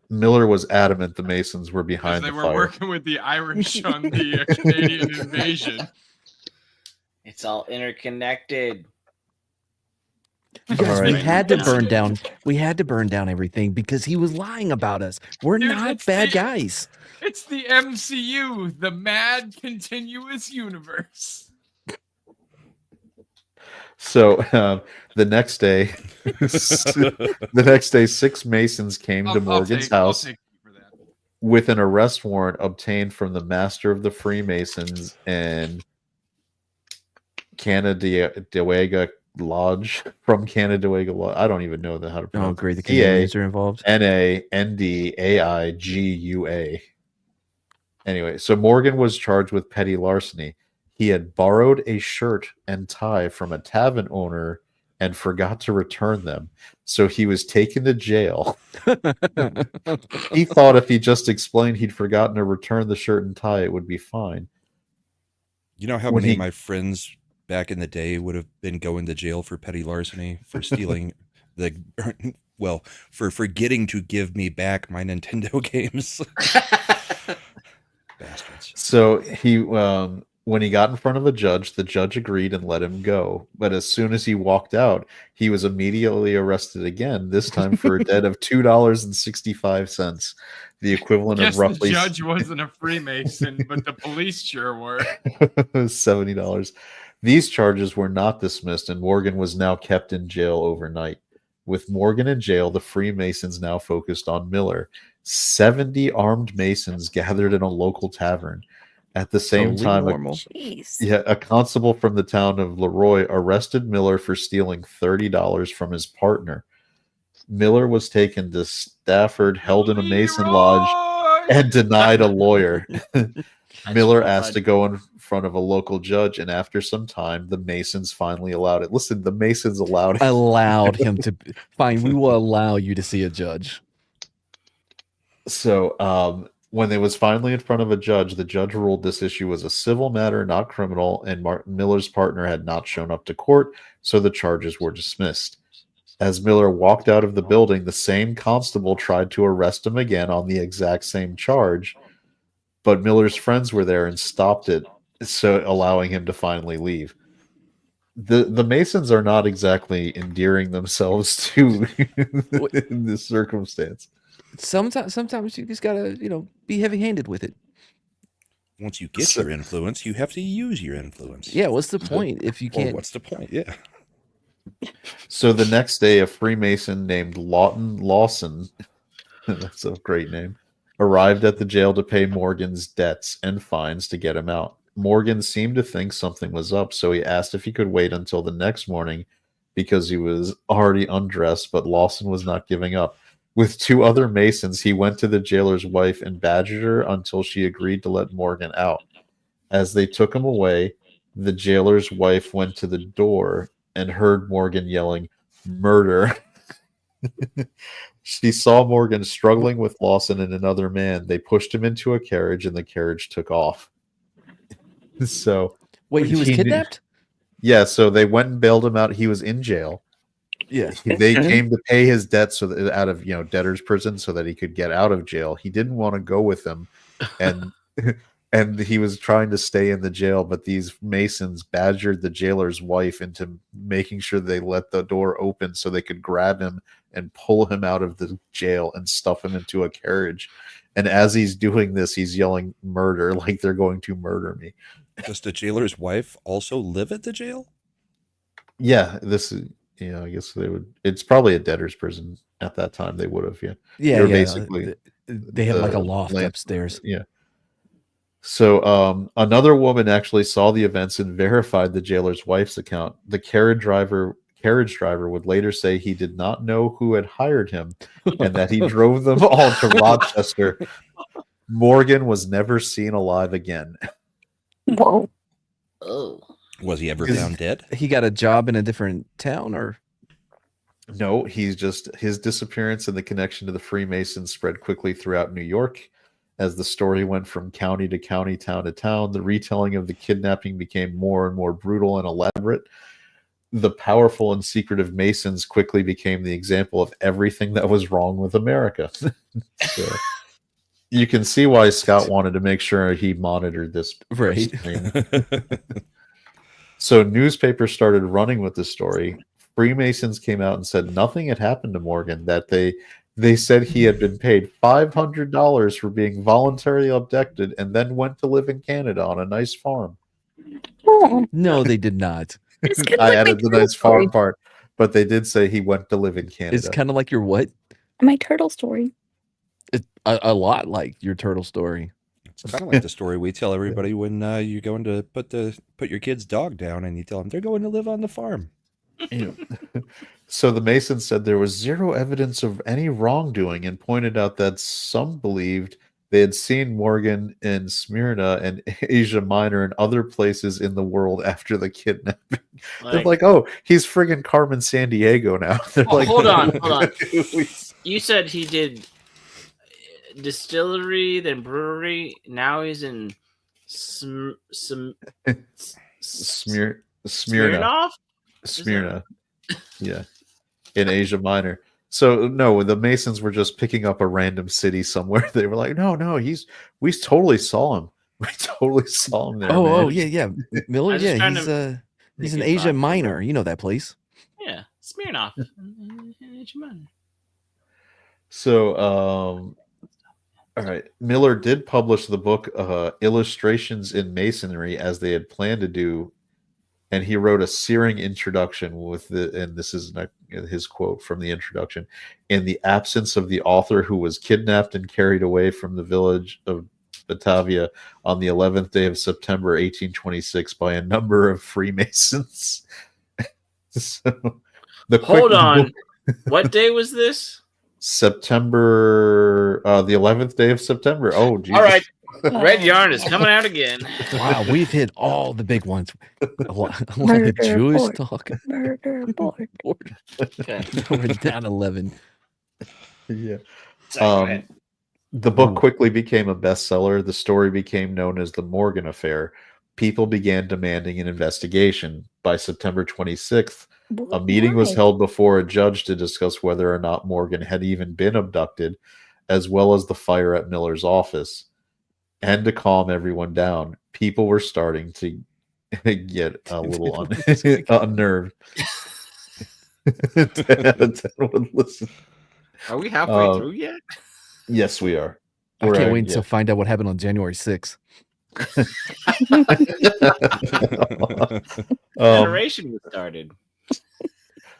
Miller was adamant the Masons were Because behind they the were fire. working with the Irish on the Canadian invasion. It's all interconnected. You guys, All we right. had to burn down. We had to burn down everything because he was lying about us. We're Dude, not it's bad the- guys. It's the MCU, the Mad Continuous Universe. So the next day, 6 Masons came to Morgan's house I'll take you for that. with an arrest warrant obtained from the master of the Freemasons and Canandaigua Lodge from Canandaigua Lodge. I don't even know how to Oh, pronounce great. The it. Canadians are involved. Canandaigua. Anyway, so Morgan was charged with petty larceny. He had borrowed a shirt and tie from a tavern owner and forgot to return them. So he was taken to jail. He thought if he just explained he'd forgotten to return the shirt and tie, it would be fine. You know how When many he- of my friends back in the day would have been going to jail for petty larceny for stealing for forgetting to give me back my Nintendo games. Bastards. So he, when he got in front of a judge, the judge agreed and let him go. But as soon as he walked out, he was immediately arrested again. This time for a debt of $2.65, the equivalent Guess of roughly the judge wasn't a Freemason, but the police sure were. $70. These charges were not dismissed, and Morgan was now kept in jail overnight. With Morgan in jail, the Freemasons now focused on Miller. 70 armed Masons gathered in a local tavern. At the same Totally time, normal. Jeez. a constable from the town of Leroy arrested Miller for stealing $30 from his partner. Miller was taken to Stafford, held in a Mason lodge, Leroy! and denied a lawyer. Miller I asked to go in front of a local judge, and after some time, the Masons finally allowed it. Listen, the Masons allowed it. Allowed him to. Fine, we will allow you to see a judge. So, when they was finally in front of a judge, the judge ruled this issue was a civil matter, not criminal, and Miller's partner had not shown up to court, so the charges were dismissed. As Miller walked out of the building, the same constable tried to arrest him again on the exact same charge, but Miller's friends were there and stopped it, so allowing him to finally leave. The Masons are not exactly endearing themselves to in this circumstance. Sometimes you just gotta, be heavy-handed with it. Once you get your influence, you have to use your influence. Yeah, what's the point if you Or can't? what's the point? Yeah. So the next day, a Freemason named Lawton Lawson That's a great name. Arrived at the jail to pay Morgan's debts and fines to get him out. Morgan seemed to think something was up, so he asked if he could wait until the next morning because he was already undressed, but Lawson was not giving up. With 2 other Masons, he went to the jailer's wife and badgered her until she agreed to let Morgan out. As they took him away, the jailer's wife went to the door and heard Morgan yelling, "Murder." She saw Morgan struggling with Lawson and another man. They pushed him into a carriage and the carriage took off. So Wait, he was kidnapped? Yeah, so they went and bailed him out. He was in jail. Yeah. They came to pay his debts so that, out of debtor's prison so that he could get out of jail. He didn't want to go with them, and and he was trying to stay in the jail, but these Masons badgered the jailer's wife into making sure they let the door open so they could grab him and pull him out of the jail and stuff him into a carriage. And as he's doing this, he's yelling "murder," like they're going to murder me. Does the jailer's wife also live at the jail? Yeah, this is, I guess they would. It's probably a debtor's prison at that time. They would have, Yeah, They're yeah. basically They have like a the loft upstairs. Yeah. So another woman actually saw the events and verified the jailer's wife's account. The carriage driver would later say he did not know who had hired him and that he drove them all to Rochester. Morgan was never seen alive again. Whoa. Oh. Was he ever found dead? He got a job in a different town, or No, his disappearance and the connection to the Freemasons spread quickly throughout New York. As the story went from county to county, town to town, the retelling of the kidnapping became more and more brutal and elaborate. The powerful and secretive Masons quickly became the example of everything that was wrong with America. So, you can see why Scott wanted to make sure he monitored this. right? So newspapers started running with the story. Freemasons came out and said nothing had happened to Morgan, that they said he had been paid $500 for being voluntarily abducted and then went to live in Canada on a nice farm. Oh, No, they did not. it's kind of I like added the my nice turtle farm story. part, but they did say he went to live in Canada. It's kind of like your what? My turtle story. It's a lot like your turtle story. It's kind of like the story we tell everybody when you're going to put your kid's dog down and you tell them they're going to live on the farm. So the Masons said there was zero evidence of any wrongdoing and pointed out that some believed they had seen Morgan in Smyrna and Asia Minor and other places in the world after the kidnapping. They're like, oh, he's friggin' Carmen Sandiego now. They're like, hold on. You said he did distillery, then brewery. Now he's in Smyrna. Smyrna. Yeah. In Asia Minor. So no, the Masons were just picking up a random city somewhere. They were like, no, we totally saw him. We totally saw him there. Oh, yeah. Miller, I was just trying he's make an it Asia possible. Minor. You know that place. Yeah, Smirnoff. Asia Minor. So, all right. Miller did publish the book Illustrations in Masonry, as they had planned to do, and he wrote a searing introduction and this is his quote from the introduction: "In the absence of the author who was kidnapped and carried away from the village of Batavia on the 11th day of September 1826 by a number of Freemasons." So, Hold on. What day was this? September, the 11th day of September. Oh, Jesus. All right. Red yarn is coming out again. Wow, we've hit all the big ones. A lot of Murder Jewish board. talk. Murder board. Okay. We're down 11. Yeah. Sorry, go ahead. The book quickly became a bestseller. The story became known as the Morgan Affair. People began demanding an investigation. By September 26th, a meeting was held before a judge to discuss whether or not Morgan had even been abducted, as well as the fire at Miller's office. And to calm everyone down, people were starting to get a little unnerved. 10 out of 10 would listen. Are we halfway through yet? Yes, we are. I can't wait to find out what happened on January 6th. Generation was started.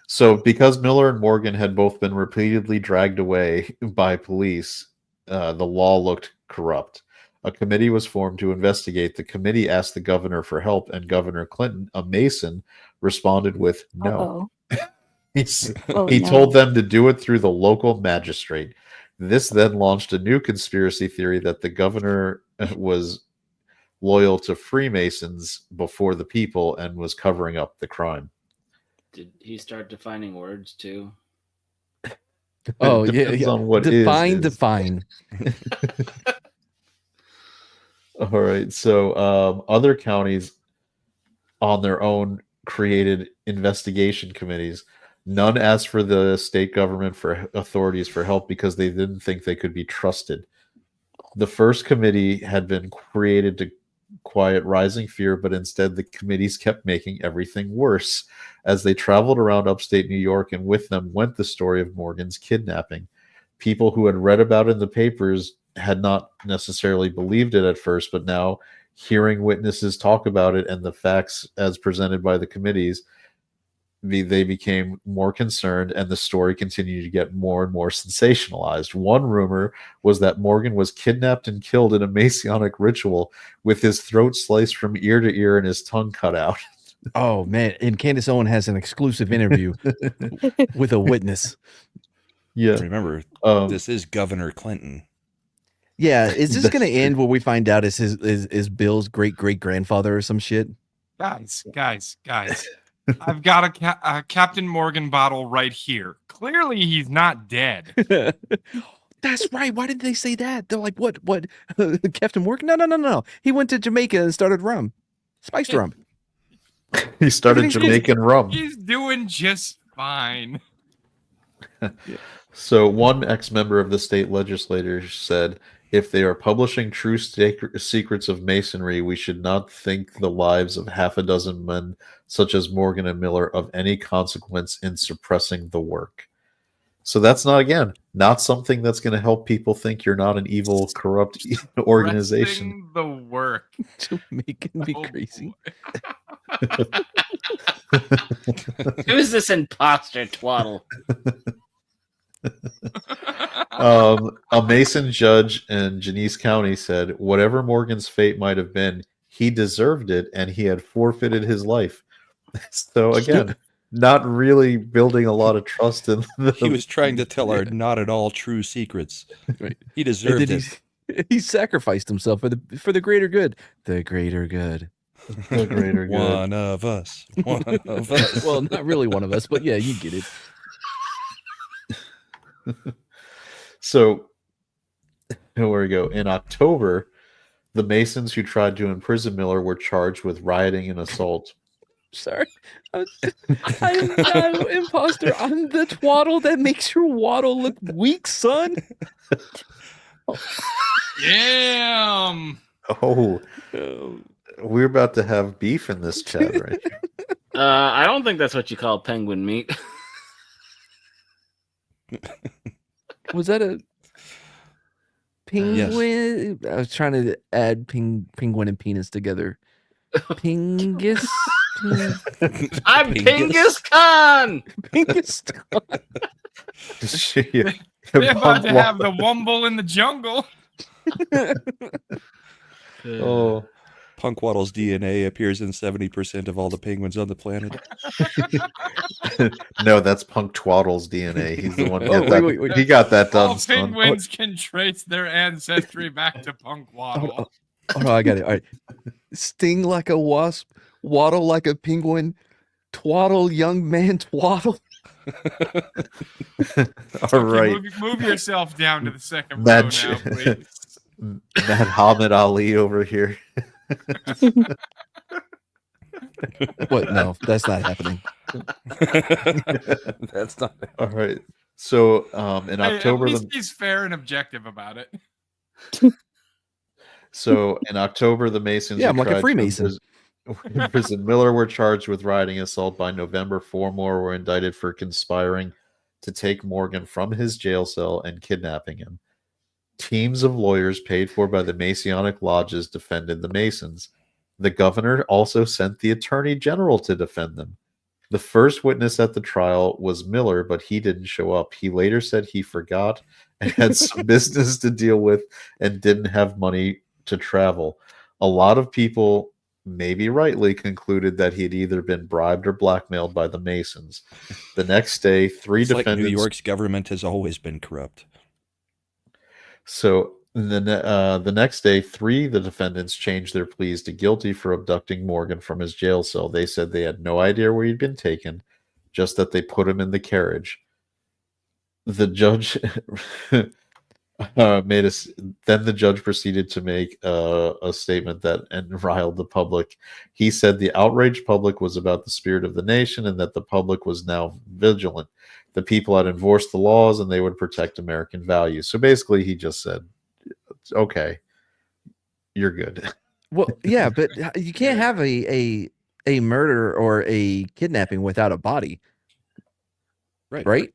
So, because Miller and Morgan had both been repeatedly dragged away by police, the law looked corrupt. A committee was formed to investigate. The committee asked the governor for help, and Governor Clinton, a Mason, responded with no. Uh-oh. Oh, He no. told them to do it through the local magistrate. This then launched a new conspiracy theory that the governor was loyal to Freemasons before the people and was covering up the crime. Did he start defining words too? Oh, It yeah, depends yeah. on what Define, is. define. All right. So other counties on their own created investigation committees. None asked for the state government for authorities for help because they didn't think they could be trusted. The first committee had been created to quiet rising fear, but instead the committees kept making everything worse. As they traveled around upstate New York, and with them went the story of Morgan's kidnapping. People who had read about it in the papers had not necessarily believed it at first, but now hearing witnesses talk about it and the facts as presented by the committees, they became more concerned, and the story continued to get more and more sensationalized. One rumor was that Morgan was kidnapped and killed in a Masonic ritual with his throat sliced from ear to ear and his tongue cut out. Oh, man. And Candace Owen has an exclusive interview with a witness. Yeah. Remember, this is Governor Clinton. Yeah. Is this going to end where we find out is Bill's great-great-grandfather or some shit? Guys. I've got a Captain Morgan bottle right here. Clearly, he's not dead. That's right. Why did they say that? They're like, what? Captain Morgan? No. He went to Jamaica and started rum. Spiced rum. He started Jamaican rum. He's doing just fine. So one ex-member of the state legislature said, if they are publishing true secrets of Masonry, we should not think the lives of half a dozen men such as Morgan and Miller of any consequence in suppressing the work. So that's not something that's going to help people think you're not an evil, corrupt organization. The work. Jamaican be crazy. Who's this imposter twaddle? A Mason judge in Genesee County said, whatever Morgan's fate might have been, he deserved it and he had forfeited his life. So again, not really building a lot of trust in He was trying to tell our not at all true secrets. Right. He deserved it. He sacrificed himself for the greater good. The greater good. The greater good. One of us. One of us. Well, not really one of us, but yeah, you get it. So, here we go. In October, the Masons who tried to imprison Miller were charged with rioting and assault. Sorry. I'm not an imposter. I'm the twaddle that makes your waddle look weak, son. Damn. Oh, we're about to have beef in this chat, right? I don't think that's what you call penguin meat. Was that a penguin? Yes. I was trying to add penguin and penis together. Pingus? I'm Pingus Khan! Pingus Khan. They're about to have the Wumble in the jungle. Oh. Punkwaddle's DNA appears in 70% of all the penguins on the planet. No, that's Punk Twaddle's DNA. He's the one who wait. He got that done. All penguins can trace their ancestry back to Punkwaddle. Oh, no, I got it. All right. Sting like a wasp, waddle like a penguin, twaddle young man twaddle. All right. Move yourself down to the second row now, please. Muhammad Ali over here. What? No, that's not happening. That's not happening. All right. So in October, at least he's fair and objective about it. So in October, the Masons, I'm like a Freemason. Imprison Miller were charged with rioting assault. By November, 4 more were indicted for conspiring to take Morgan from his jail cell and kidnapping him. Teams of lawyers paid for by the Masonic lodges defended the Masons. The governor also sent the attorney general to defend them. The first witness at the trial was Miller, but he didn't show up. He later said he forgot and had some business to deal with and didn't have money to travel. A lot of people, maybe rightly, concluded that he had either been bribed or blackmailed by the Masons. The next day, three It's like defendants. New York's government has always been corrupt. So the next day, three of the defendants changed their pleas to guilty for abducting Morgan from his jail cell. They said they had no idea where he'd been taken, just that they put him in the carriage. The judge then the judge proceeded to make a statement that riled the public. He said the outraged public was about the spirit of the nation and that the public was now vigilant. The people had enforced the laws and they would protect American values. So basically, he just said, okay, you're good. Well, yeah, but you can't have a murder or a kidnapping without a body, right?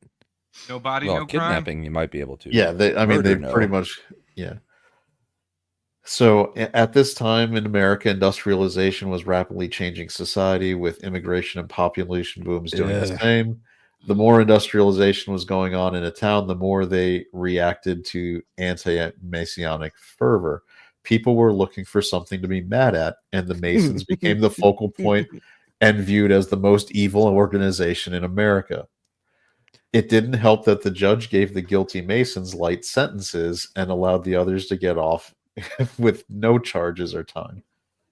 No body, Well, no crime. kidnapping, you might be able to. Yeah, they Murder, pretty no. much, yeah. So at this time in America, industrialization was rapidly changing society, with immigration and population booms doing the Yeah. same. The more industrialization was going on in a town, the more they reacted to anti-Masonic fervor. People were looking for something to be mad at, and the Masons became the focal point and viewed as the most evil organization in America. It didn't help that the judge gave the guilty Masons light sentences and allowed the others to get off with no charges or time.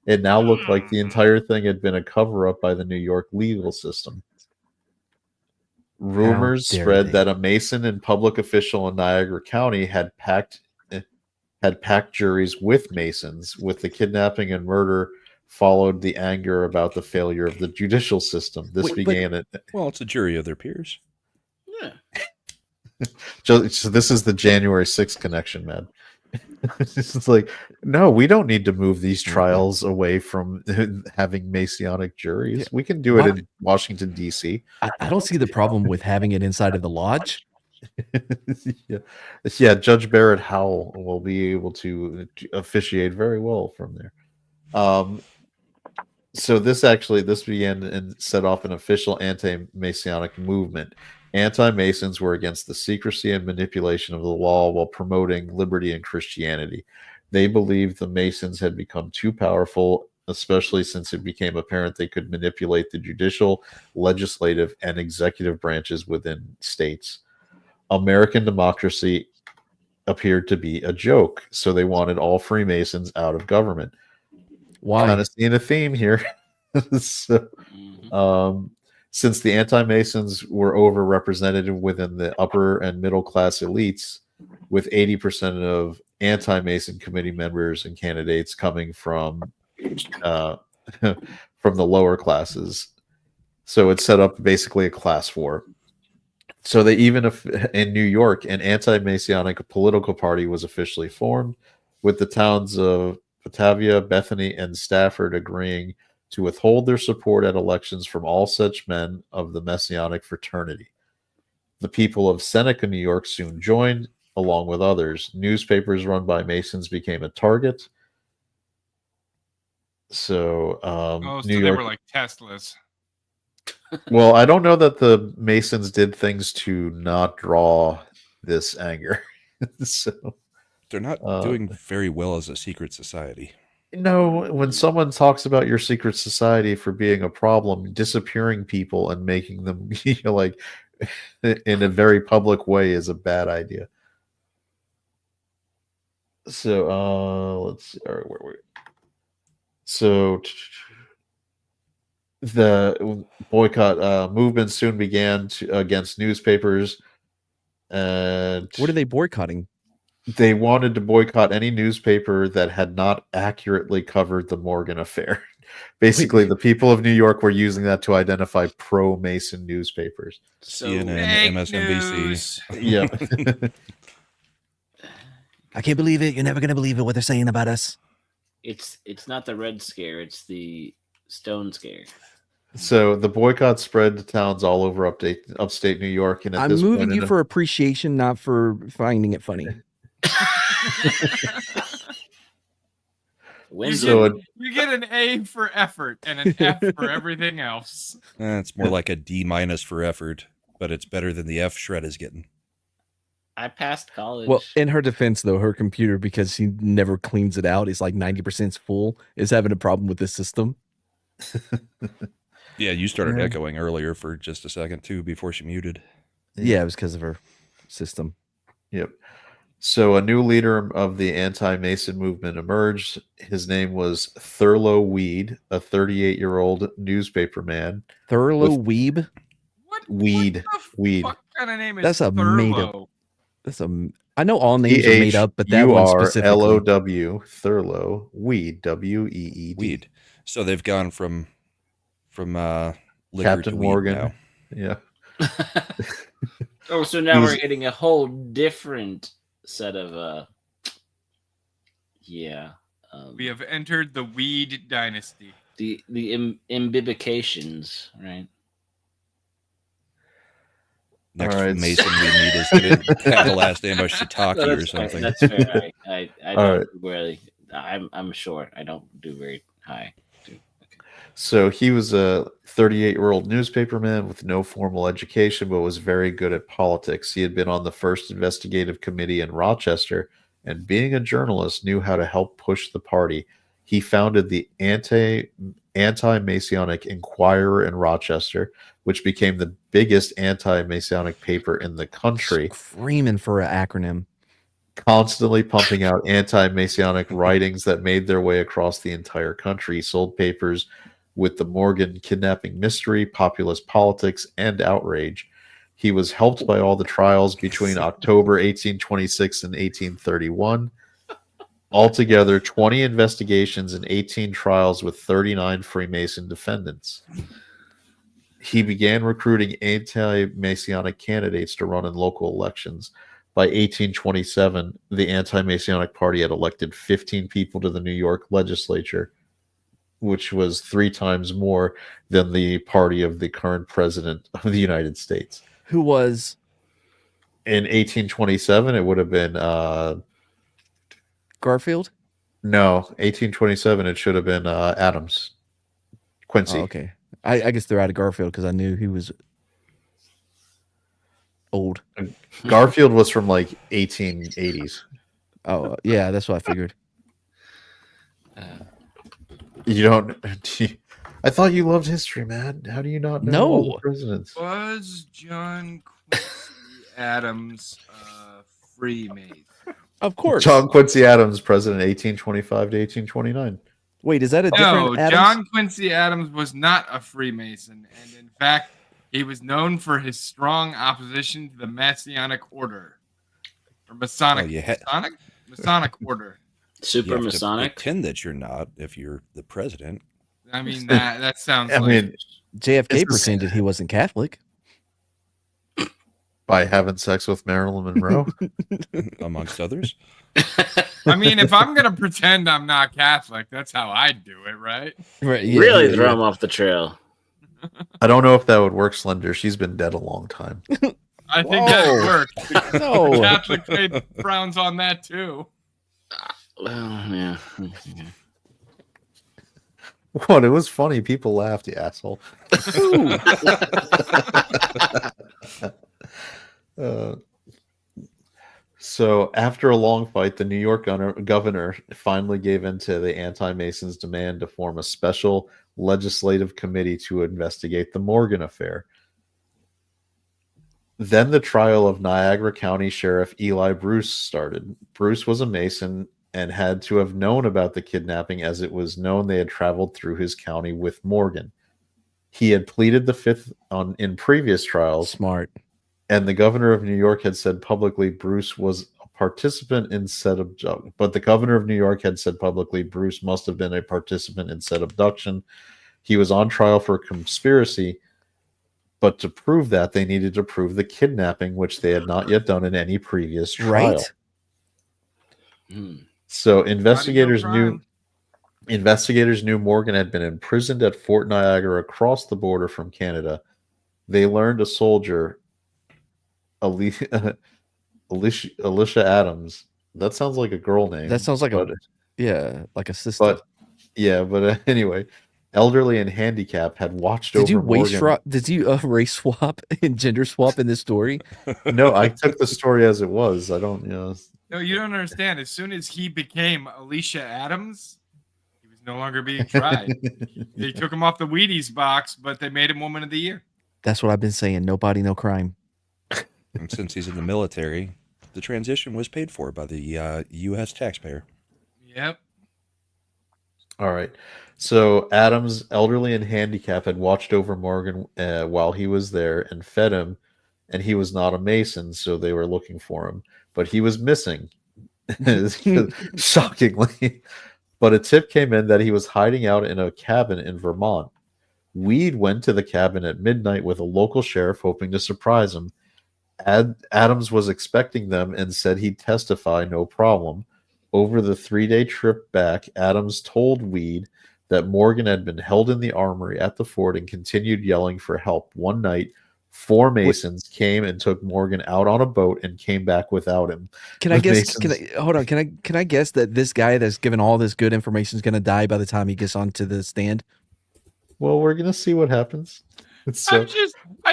It now looked like the entire thing had been a cover-up by the New York legal system. Rumors dare spread they. that a Mason and public official in Niagara County had packed juries with Masons. With the kidnapping and murder followed the anger about the failure of the judicial system. This Wait, but- began at Well, it's a jury of their peers. Yeah. so this is the January 6th connection, man. It's like, no, we don't need to move these trials away from having Masonic juries. Yeah. We can do it Why- in Washington, D.C. I don't see the problem with having it inside of the lodge. Yeah, Judge Barrett Howell will be able to officiate very well from there. So this began and set off an official anti-Masonic movement. Anti-Masons were against the secrecy and manipulation of the law while promoting liberty and Christianity. They believed the Masons had become too powerful, especially since it became apparent they could manipulate the judicial, legislative, and executive branches within states. American democracy appeared to be a joke, so they wanted all Freemasons out of government. Why? Kind of seeing a theme here. So, since the anti-Masons were overrepresented within the upper and middle class elites, with 80% of anti-Mason committee members and candidates coming from from the lower classes, so it set up basically a class war. So they even in New York, an anti-Masonic political party was officially formed, with the towns of Batavia, Bethany, and Stafford agreeing to withhold their support at elections from all such men of the Masonic fraternity. The people of Seneca, New York soon joined, along with others. Newspapers run by Masons became a target. So, So New they York. were like Teslas. Well, I don't know that the Masons did things to not draw this anger. So, They're not doing very well as a secret society. no, when someone talks about your secret society for being a problem, disappearing people and making them like in a very public way is a bad idea. So let's see. All right, where were we? So the boycott movement soon began against newspapers. And What are they boycotting? they wanted to boycott any newspaper that had not accurately covered the Morgan affair. Basically, the people of New York were using that to identify pro-Mason newspapers. So CNN, Fake MSNBC. news. Yeah. I can't believe it. You're never gonna believe it. What they're saying about us. it's not the Red Scare, it's the Stone Scare. So the boycott spread to towns all over upstate New York. And at I'm this moving point you for appreciation, not for finding it funny. Winslow. You get an A for effort and an F for everything else. It's more like a D- for effort, but it's better than the F Shred is getting. I passed college. Well, in her defense, though, her computer, because she never cleans it out, is like 90% full, is having a problem with this system. Yeah, you started echoing earlier for just a second, too, before she muted. Yeah, it was because of her system. Yep. So a new leader of the anti-Mason movement emerged. His name was Thurlow Weed, a 38-year-old newspaper man. Thurlow Weeb? Weed. What kind of name is That's a made up. Thurlow? I know all names are made up, but that one specifically. Thurlow, Thurlow, Weed, W-E-E-D. Weed. So they've gone from liquor Captain to weed Morgan. now. Yeah. Oh, so now we're getting a whole different set of We have entered the weed dynasty. The imbibications, right? Next All right. Mason we need is going to have the last ambush shiitake No, or that's fair. something. That's fair. I All don't right. really. I'm short. I don't do very high. So he was a 38-year-old newspaperman with no formal education, but was very good at politics. He had been on the first investigative committee in Rochester, and being a journalist, knew how to help push the party. He founded the Anti-Masonic Inquirer in Rochester, which became the biggest anti-Masonic paper in the country. Screaming for an acronym. Constantly pumping out anti-Masonic writings that made their way across the entire country. He sold papers with the Morgan kidnapping mystery, populist politics, and outrage. He was helped by all the trials between October 1826 and 1831. Altogether, 20 investigations and 18 trials with 39 Freemason defendants. He began recruiting anti-Masonic candidates to run in local elections. By 1827, the Anti-Masonic Party had elected 15 people to the New York legislature, which was 3 times more than the party of the current president of the United States. Who was? In 1827, it would have been... Garfield? No, 1827, it should have been Adams. Quincy. Oh, okay. I guess they're out of Garfield because I knew he was old. Garfield was from like 1880s. Oh, yeah, that's what I figured. You don't... I thought you loved history, man. How do you not know all the presidents? Was John Quincy Adams Freemason? Of course. John Quincy Adams, president 1825 to 1829. Wait, is that a different Adams? John Quincy Adams was not a Freemason, and in fact, he was known for his strong opposition to the Masonic Order. Or Masonic. Masonic Order. Super you Masonic. Pretend that you're not if you're the president. I mean, that sounds JFK pretended he wasn't Catholic. By having sex with Marilyn Monroe? Amongst others. I mean, if I'm going to pretend I'm not Catholic, that's how I do it, right? Right. Really throw him off the trail. I don't know if that would work, Slender. She's been dead a long time. I think that works. No. The Catholic faith frowns on that too. Well, yeah. What? It was funny. People laughed, you asshole. So after a long fight, the New York governor finally gave in to the anti-Masons' demand to form a special legislative committee to investigate the Morgan affair. Then the trial of Niagara County Sheriff Eli Bruce started. Bruce was a Mason and had to have known about the kidnapping, as it was known they had traveled through his county with Morgan. He had pleaded the fifth in previous trials. Smart. And the governor of New York had said publicly Bruce was a participant in said abduction. But the governor of New York had said publicly Bruce must have been a participant in said abduction. He was on trial for conspiracy, but to prove that, they needed to prove the kidnapping, which they had not yet done in any previous trial. Right. So investigators knew Morgan had been imprisoned at Fort Niagara across the border from Canada. They learned a soldier, Alicia Adams. That sounds like a girl name. That sounds like Yeah, like a system. But anyway, elderly and handicap had watched Did over you waste Morgan. swap? Did you race swap and gender swap in this story? No, I took the story as it was. I don't, No, you don't understand. As soon as he became Alicia Adams, he was no longer being tried. They took him off the Wheaties box, but they made him Woman of the Year. That's what I've been saying. No body, no crime. And since he's in the military, the transition was paid for by the U.S. taxpayer. Yep. All right. So Adams, elderly and handicapped, had watched over Morgan while he was there and fed him, and he was not a Mason, so they were looking for him. But he was missing, shockingly. But a tip came in that he was hiding out in a cabin in Vermont. Weed went to the cabin at midnight with a local sheriff, hoping to surprise him. Adams was expecting them and said he'd testify, no problem. Over the 3-day trip back, Adams told Weed that Morgan had been held in the armory at the fort and continued yelling for help. One night, 4 Masons came and took Morgan out on a boat and came back without him. Can I guess? Hold on. Can I guess that this guy that's given all this good information is going to die by the time he gets onto the stand? Well, we're gonna see what happens. I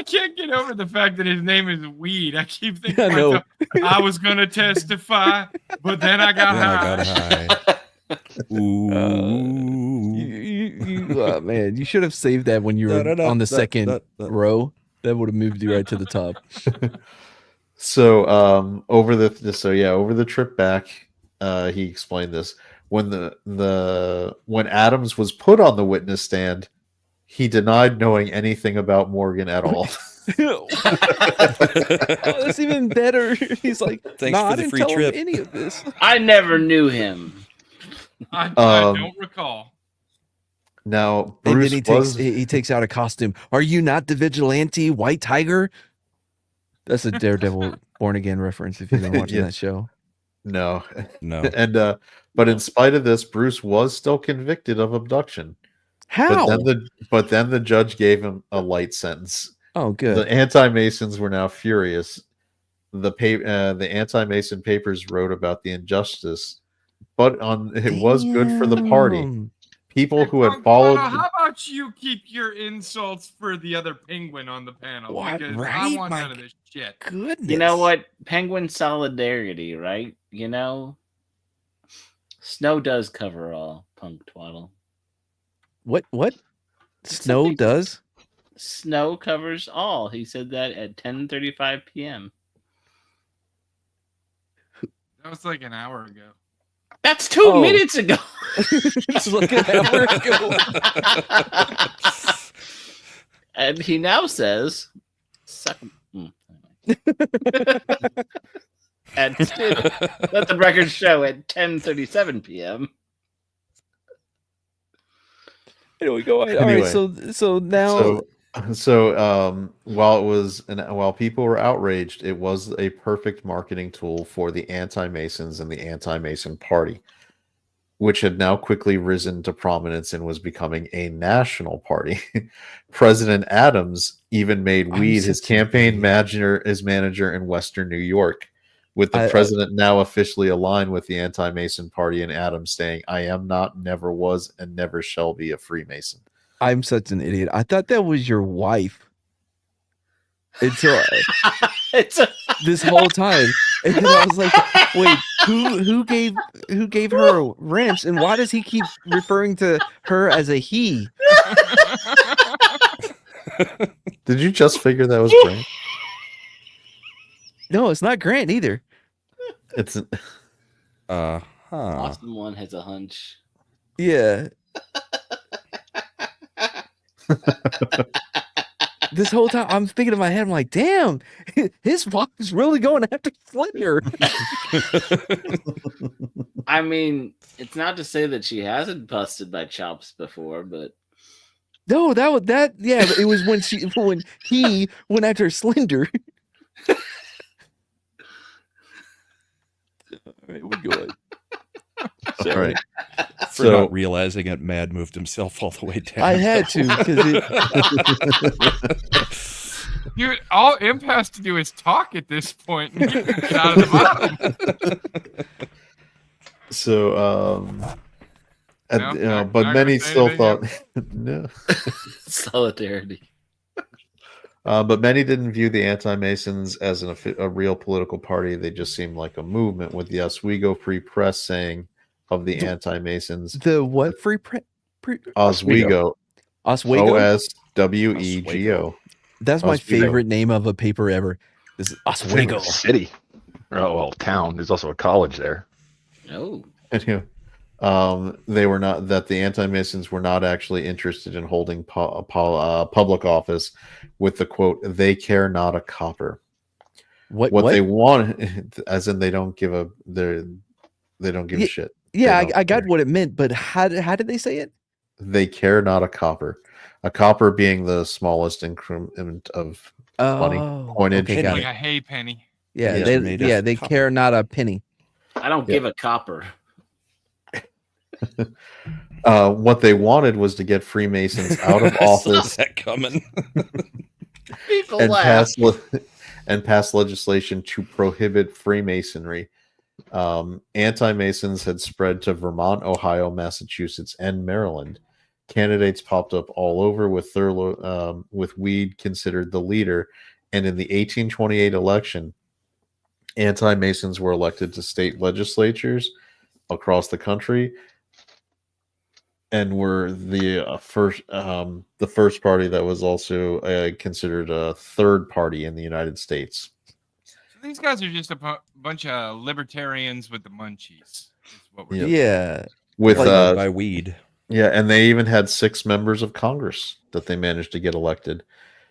can't get over the fact that his name is Weed. I keep thinking I was gonna testify, but then I got high. Ooh. Man, you should have saved that when you were on the second row. That would have moved you right to the top. So over the trip back, he explained this. When when Adams was put on the witness stand, he denied knowing anything about Morgan at all. Oh, that's even better. He's like, thanks for the free trip. Any of this. I never knew him. I don't recall. Now, Bruce and then he takes out a costume. Are you not the vigilante White Tiger? That's a Daredevil Born Again reference if you've been watching that show. No. And but in spite of this, Bruce was still convicted of abduction. How? But then the judge gave him a light sentence. Oh, good. The anti-Masons were now furious. The anti-Mason papers wrote about the injustice, but it was good for the party. People who had followed. How about you keep your insults for the other penguin on the panel? What? Because Right? I want none of this shit. Goodness. You know what? Penguin solidarity, right? You know, snow does cover all, punk twaddle. What? Snow does? Snow covers all. He said that at 10:35 p.m. That was like an hour ago. That's 2 minutes ago. It's like an hour ago. And he now says, "Suck." Let the record show at 10:37 p.m. Here we go. All right. So now. While people were outraged, it was a perfect marketing tool for the anti-Masons and the anti-Mason party, which had now quickly risen to prominence and was becoming a national party. President Adams even made Weed his campaign manager in Western New York, with the president now officially aligned with the anti-Mason party, and Adams saying, "I am not, never was, and never shall be a Freemason." I'm such an idiot. I thought that was your wife until this whole time, and then I was like, "Wait, who gave her a wrench, and why does he keep referring to her as a he?" Did you just figure that was Grant? No, it's not Grant either. It's Austin one has a hunch. Yeah. This whole time I'm thinking in my head, I'm like, damn, his wife is really going after Slender. I mean, it's not to say that she hasn't busted my chops before, but no, it was when he went after Slender. All right, we're good. all right. For not realizing it, Mad moved himself all the way down. I had to because Dude, all Imp has to do is talk at this point and get out of the bottom. So, No? Not but gonna many say still anything thought no. Solidarity. But many didn't view the anti-Masons as a real political party. They just seemed like a movement, with the Oswego Free Press saying of the anti-Masons, The what free Oswego, Oswego? Oswego. That's my Oswego. favorite name of a paper ever. This is Oswego. City. Oh, well, town. There's also a college there. Oh. Anyway, they were not that the anti-Masons were not actually interested in holding public office, with the quote, "They care not a copper." What they want, as in they don't give a shit. Yeah, They I got care. what it meant, but how did they say it? They care not a copper. A copper being the smallest increment of money coinage. Okay, got like it. a hay penny. Yeah, Yeah. they care not a penny. I don't give a copper. What they wanted was to get Freemasons out of I saw office that coming. People and laugh. pass legislation to prohibit Freemasonry. Anti-Masons had spread to Vermont, Ohio, Massachusetts, and Maryland. Candidates popped up all over, with Weed considered the leader. And in the 1828 election, anti-Masons were elected to state legislatures across the country, and were the first party that was also considered a third party in the United States. So these guys are just a bunch of libertarians with the munchies. Is what we're Yeah. With by Weed. Yeah, and they even had 6 members of Congress that they managed to get elected.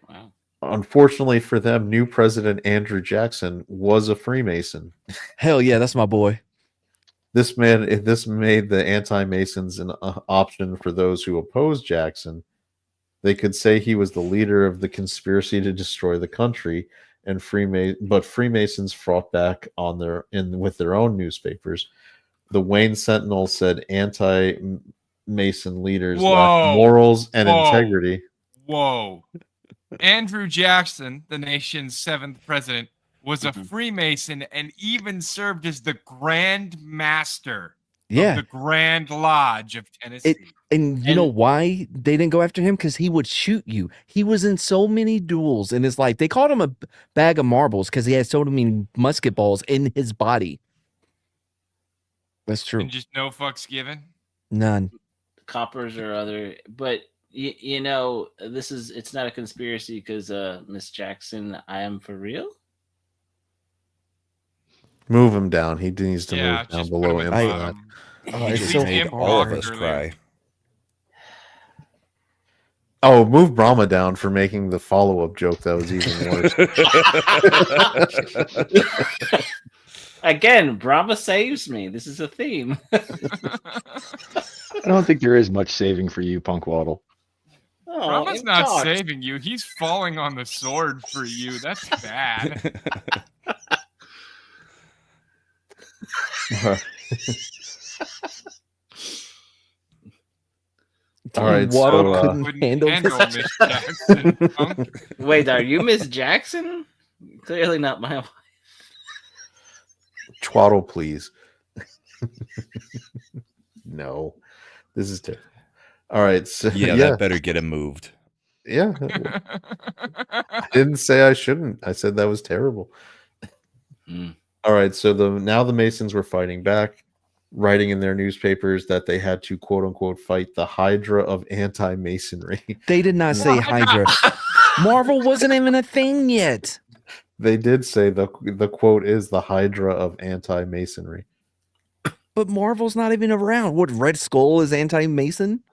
Wow. Unfortunately for them, new President Andrew Jackson was a Freemason. Hell yeah, that's my boy. This made the anti-Masons an option for those who opposed Jackson. They could say he was the leader of the conspiracy to destroy the country, and Freemasons fought back with their own newspapers. The Wayne Sentinel said anti-Mason leaders lack morals and integrity. Whoa. Andrew Jackson, the nation's 7th president, was a Freemason and even served as the Grand Master of the Grand Lodge of Tennessee. And you know why they didn't go after him? Because he would shoot you. He was in so many duels in his life. They called him a bag of marbles because he had so many musket balls in his body. That's true. And just no fucks given? None. Coppers or other, but you know, it's not a conspiracy because Miss Jackson, I am for real. Move him down. He needs to move down below him. It's just so made all of us cry. Oh, move Brahma down for making the follow-up joke that was even worse. Again, Brahma saves me. This is a theme. I don't think there is much saving for you, Punk Waddle. Oh, Brahma's not saving you. He's falling on the sword for you. That's bad. All right, Waddle so, couldn't handle Miss Jackson. Punk. Wait, are you Miss Jackson? Clearly not my wife. Twaddle, please. No, this is terrible. All right, so Yeah, that better get him moved. Yeah, I didn't say I shouldn't. I said that was terrible. All right, so now the Masons were fighting back, writing in their newspapers that they had to quote unquote fight the Hydra of anti-Masonry. They did not say Hydra. Marvel wasn't even a thing yet. They did say the quote is the Hydra of anti-Masonry. But Marvel's not even around. What, Red Skull is anti-Mason?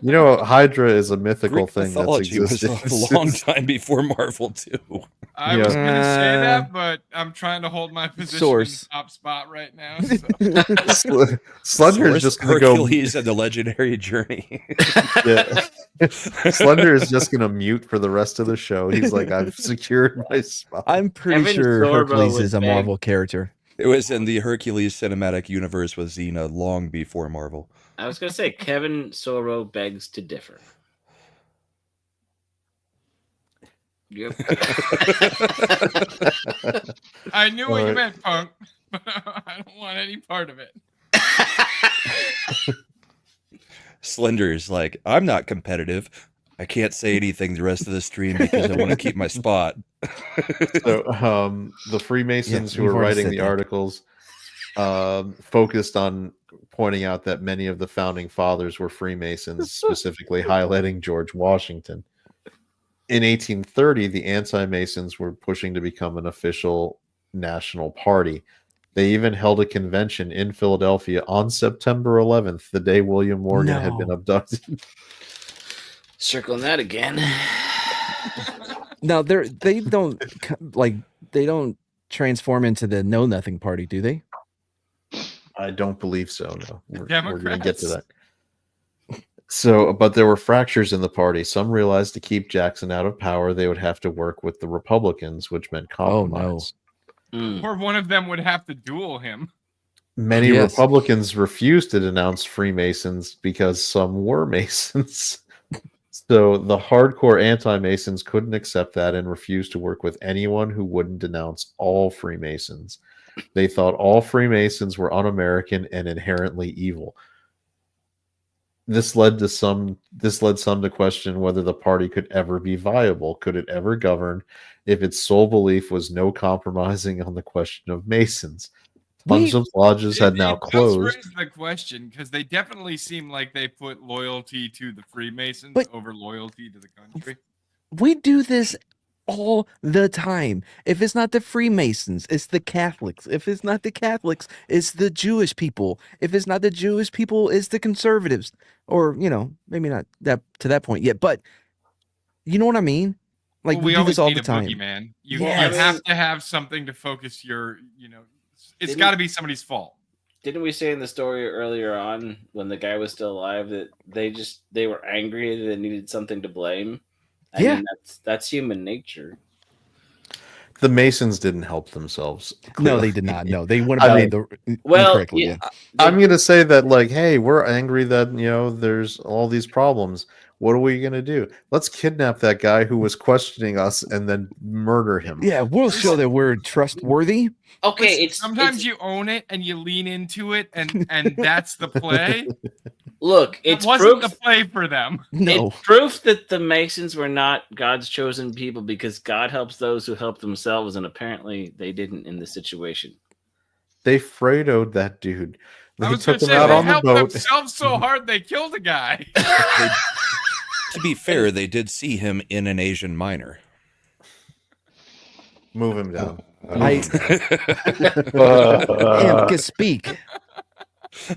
You know, Hydra is a mythical Greek thing that's mythology was existed a long time before Marvel too. I was going to say that, but I'm trying to hold my position in the top spot right now. So. Slender is just going to go. Hercules and the Legendary Journey. Yeah. Slender is just going to mute for the rest of the show. He's like, I've secured my spot. I'm pretty sure Hercules is a Marvel character. It was in the Hercules cinematic universe with Xena long before Marvel. I was going to say Kevin Sorbo begs to differ. Yep. I knew what you meant, Punk, but I don't want any part of it. Slender is like, I'm not competitive. I can't say anything the rest of the stream because I want to keep my spot. So the Freemasons Yeah, who we've were already writing said the that. articles focused on pointing out that many of the founding fathers were Freemasons, specifically highlighting George Washington. In 1830, the anti-Masons were pushing to become an official national party. They even held a convention in Philadelphia on September 11th, the day William Morgan had been No. abducted. Circling that again. Now they don't transform into the Know Nothing Party, do they? I don't believe so. No, we're going to get to Democrats? that. So, but there were fractures in the party. Some realized to keep Jackson out of power, they would have to work with the Republicans, which meant compromise. Or one of them would have to duel him. Many Yes. Republicans refused to denounce Freemasons because some were Masons. So the hardcore anti-Masons couldn't accept that and refused to work with anyone who wouldn't denounce all Freemasons. They thought all Freemasons were un-American and inherently evil. This led some to question whether the party could ever be viable. Could it ever govern if its sole belief was no compromising on the question of Masons? Tons of lodges had now It does closed. raise the question because they definitely seem like they put loyalty to the Freemasons But- over loyalty to the country. We do this all the time. If it's not the Freemasons, it's the Catholics. If it's not the Catholics, it's the Jewish people. If it's not the Jewish people, it's the conservatives. Or, maybe not that to that point yet, but you know what I mean? Like Well, we do always this all need the a time. boogeyman. You Yes. have to have something to focus your, it's Didn't- got to be somebody's fault. Didn't we say in the story earlier on when the guy was still alive that they were angry that they needed something to blame? I Yeah. mean, that's human nature. The Masons didn't help themselves. No, clearly. they did not. No, they went I about mean, it Well, incorrectly. yeah, I'm going to say that, like, hey, we're angry that, there's all these problems. What are we going to do? Let's kidnap that guy who was questioning us and then murder him. Yeah, we'll show that we're trustworthy. okay. Listen, sometimes you own it and you lean into it, and that's the play. Look. It It's wasn't proof. the play for them. No. It's proof that the Masons were not God's chosen people because God helps those who help themselves, and apparently they didn't in this situation. They Fredoed that dude. They I was took going to him say, out they on the helped boat. themselves so hard they killed a guy. To be fair, they did see him in an Asian minor. Move him down. Damn, can speak.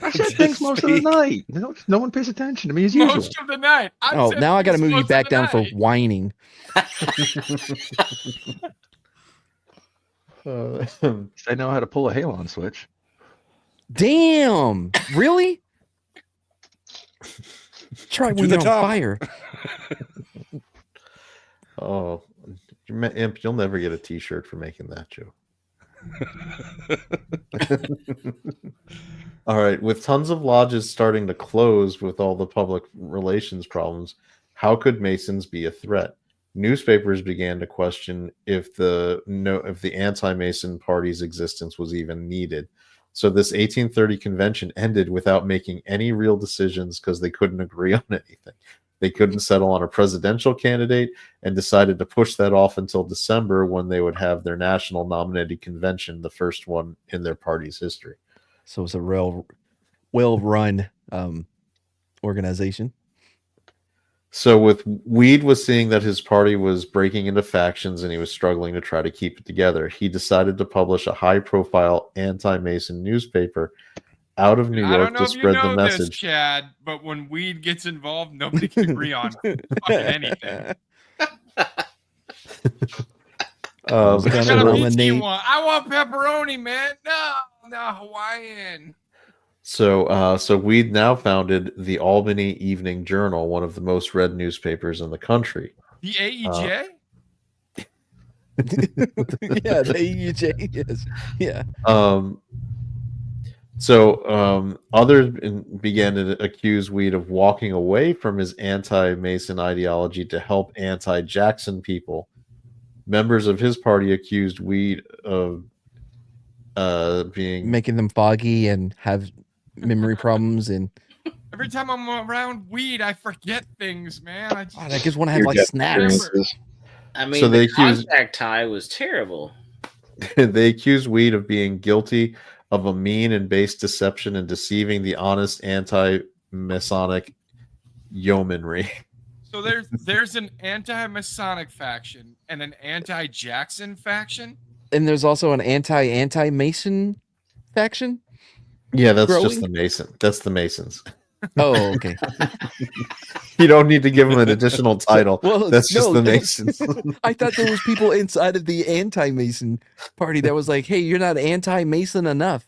I said things most of the night. No one pays attention to me as usual. Most of the night. I've Oh, said now I got to things move you most of back the down for night. whining. I know how to pull a Halon switch. Damn, really? Try To when the you're on top. fire. Oh, Imp, you'll never get a T-shirt for making that joke. All right, with tons of lodges starting to close with all the public relations problems, how could Masons be a threat? Newspapers began to question if the anti-Mason party's existence was even needed. So this 1830 convention ended without making any real decisions because they couldn't agree on anything. They couldn't settle on a presidential candidate and decided to push that off until December when they would have their national nominated convention, the first one in their party's history. So it's a real well-run organization. So with Weed was seeing that his party was breaking into factions and he was struggling to try to keep it together. He decided to publish a high-profile anti-Mason newspaper out of New I don't York know to if you spread know the this, message. Chad, but when weed gets involved, nobody can agree on fucking anything. What What kind kind of of pizza you lemonade? want? I want pepperoni, man. No, Hawaiian. So Weed now founded the Albany Evening Journal, one of the most read newspapers in the country. The AEJ? Yeah, the AUJ, yes. Yeah. Others began to accuse Weed of walking away from his anti-Mason ideology to help anti-Jackson people. Members of his party accused Weed of being Making them foggy and have memory problems, and Every time I'm around weed, I forget things, man. I just, God, I just want to have Your like death snacks. experiences. I mean, So the they accuse- contact high was terrible. They accuse weed of being guilty of a mean and base deception and deceiving the honest anti-Masonic yeomanry. so there's an anti-Masonic faction and an anti-Jackson faction. And there's also an anti-Mason faction. Yeah, that's just Growing? the Mason. That's the Masons. Oh, okay. You don't need to give them an additional title. Well, That's just no, the that's- Masons. I thought there was people inside of the anti-Mason party that was like, "Hey, you're not anti-Mason enough."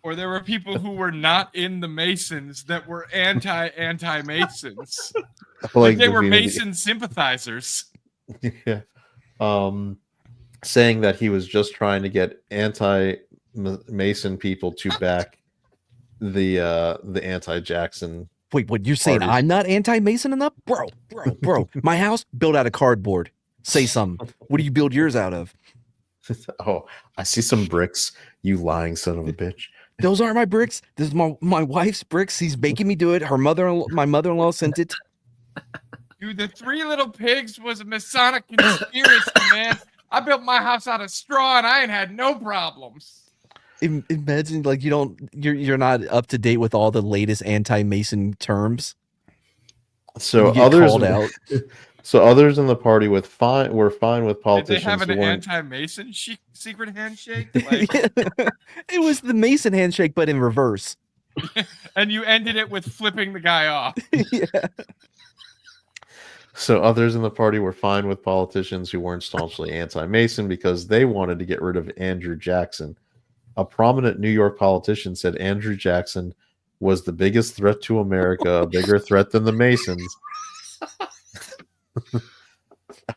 Or there were people who were not in the Masons that were anti-Masons. Like they were Mason sympathizers. Yeah. Saying that he was just trying to get anti-Mason people to back the anti-Jackson. Wait, what you're saying? Party. I'm not anti-Mason enough, bro. My house built out of cardboard. Say something. What do you build yours out of? Oh, I see some bricks. You lying son of a bitch. Those aren't my bricks. This is my wife's bricks. He's making me do it. My mother-in-law sent it. Dude, the Three Little Pigs was a Masonic conspiracy, man. I built my house out of straw and I ain't had no problems. Imagine like you're not up to date with all the latest anti-Mason terms. So You get others called out. So others in the party were fine with Did they politicians. have an who weren't- anti-Mason secret handshake? Like, It was the Mason handshake, but in reverse. and you ended it with flipping the guy off. Yeah. So others in the party were fine with politicians who weren't staunchly anti-Mason because they wanted to get rid of Andrew Jackson. A prominent New York politician said Andrew Jackson was the biggest threat to America, a bigger threat than the Masons.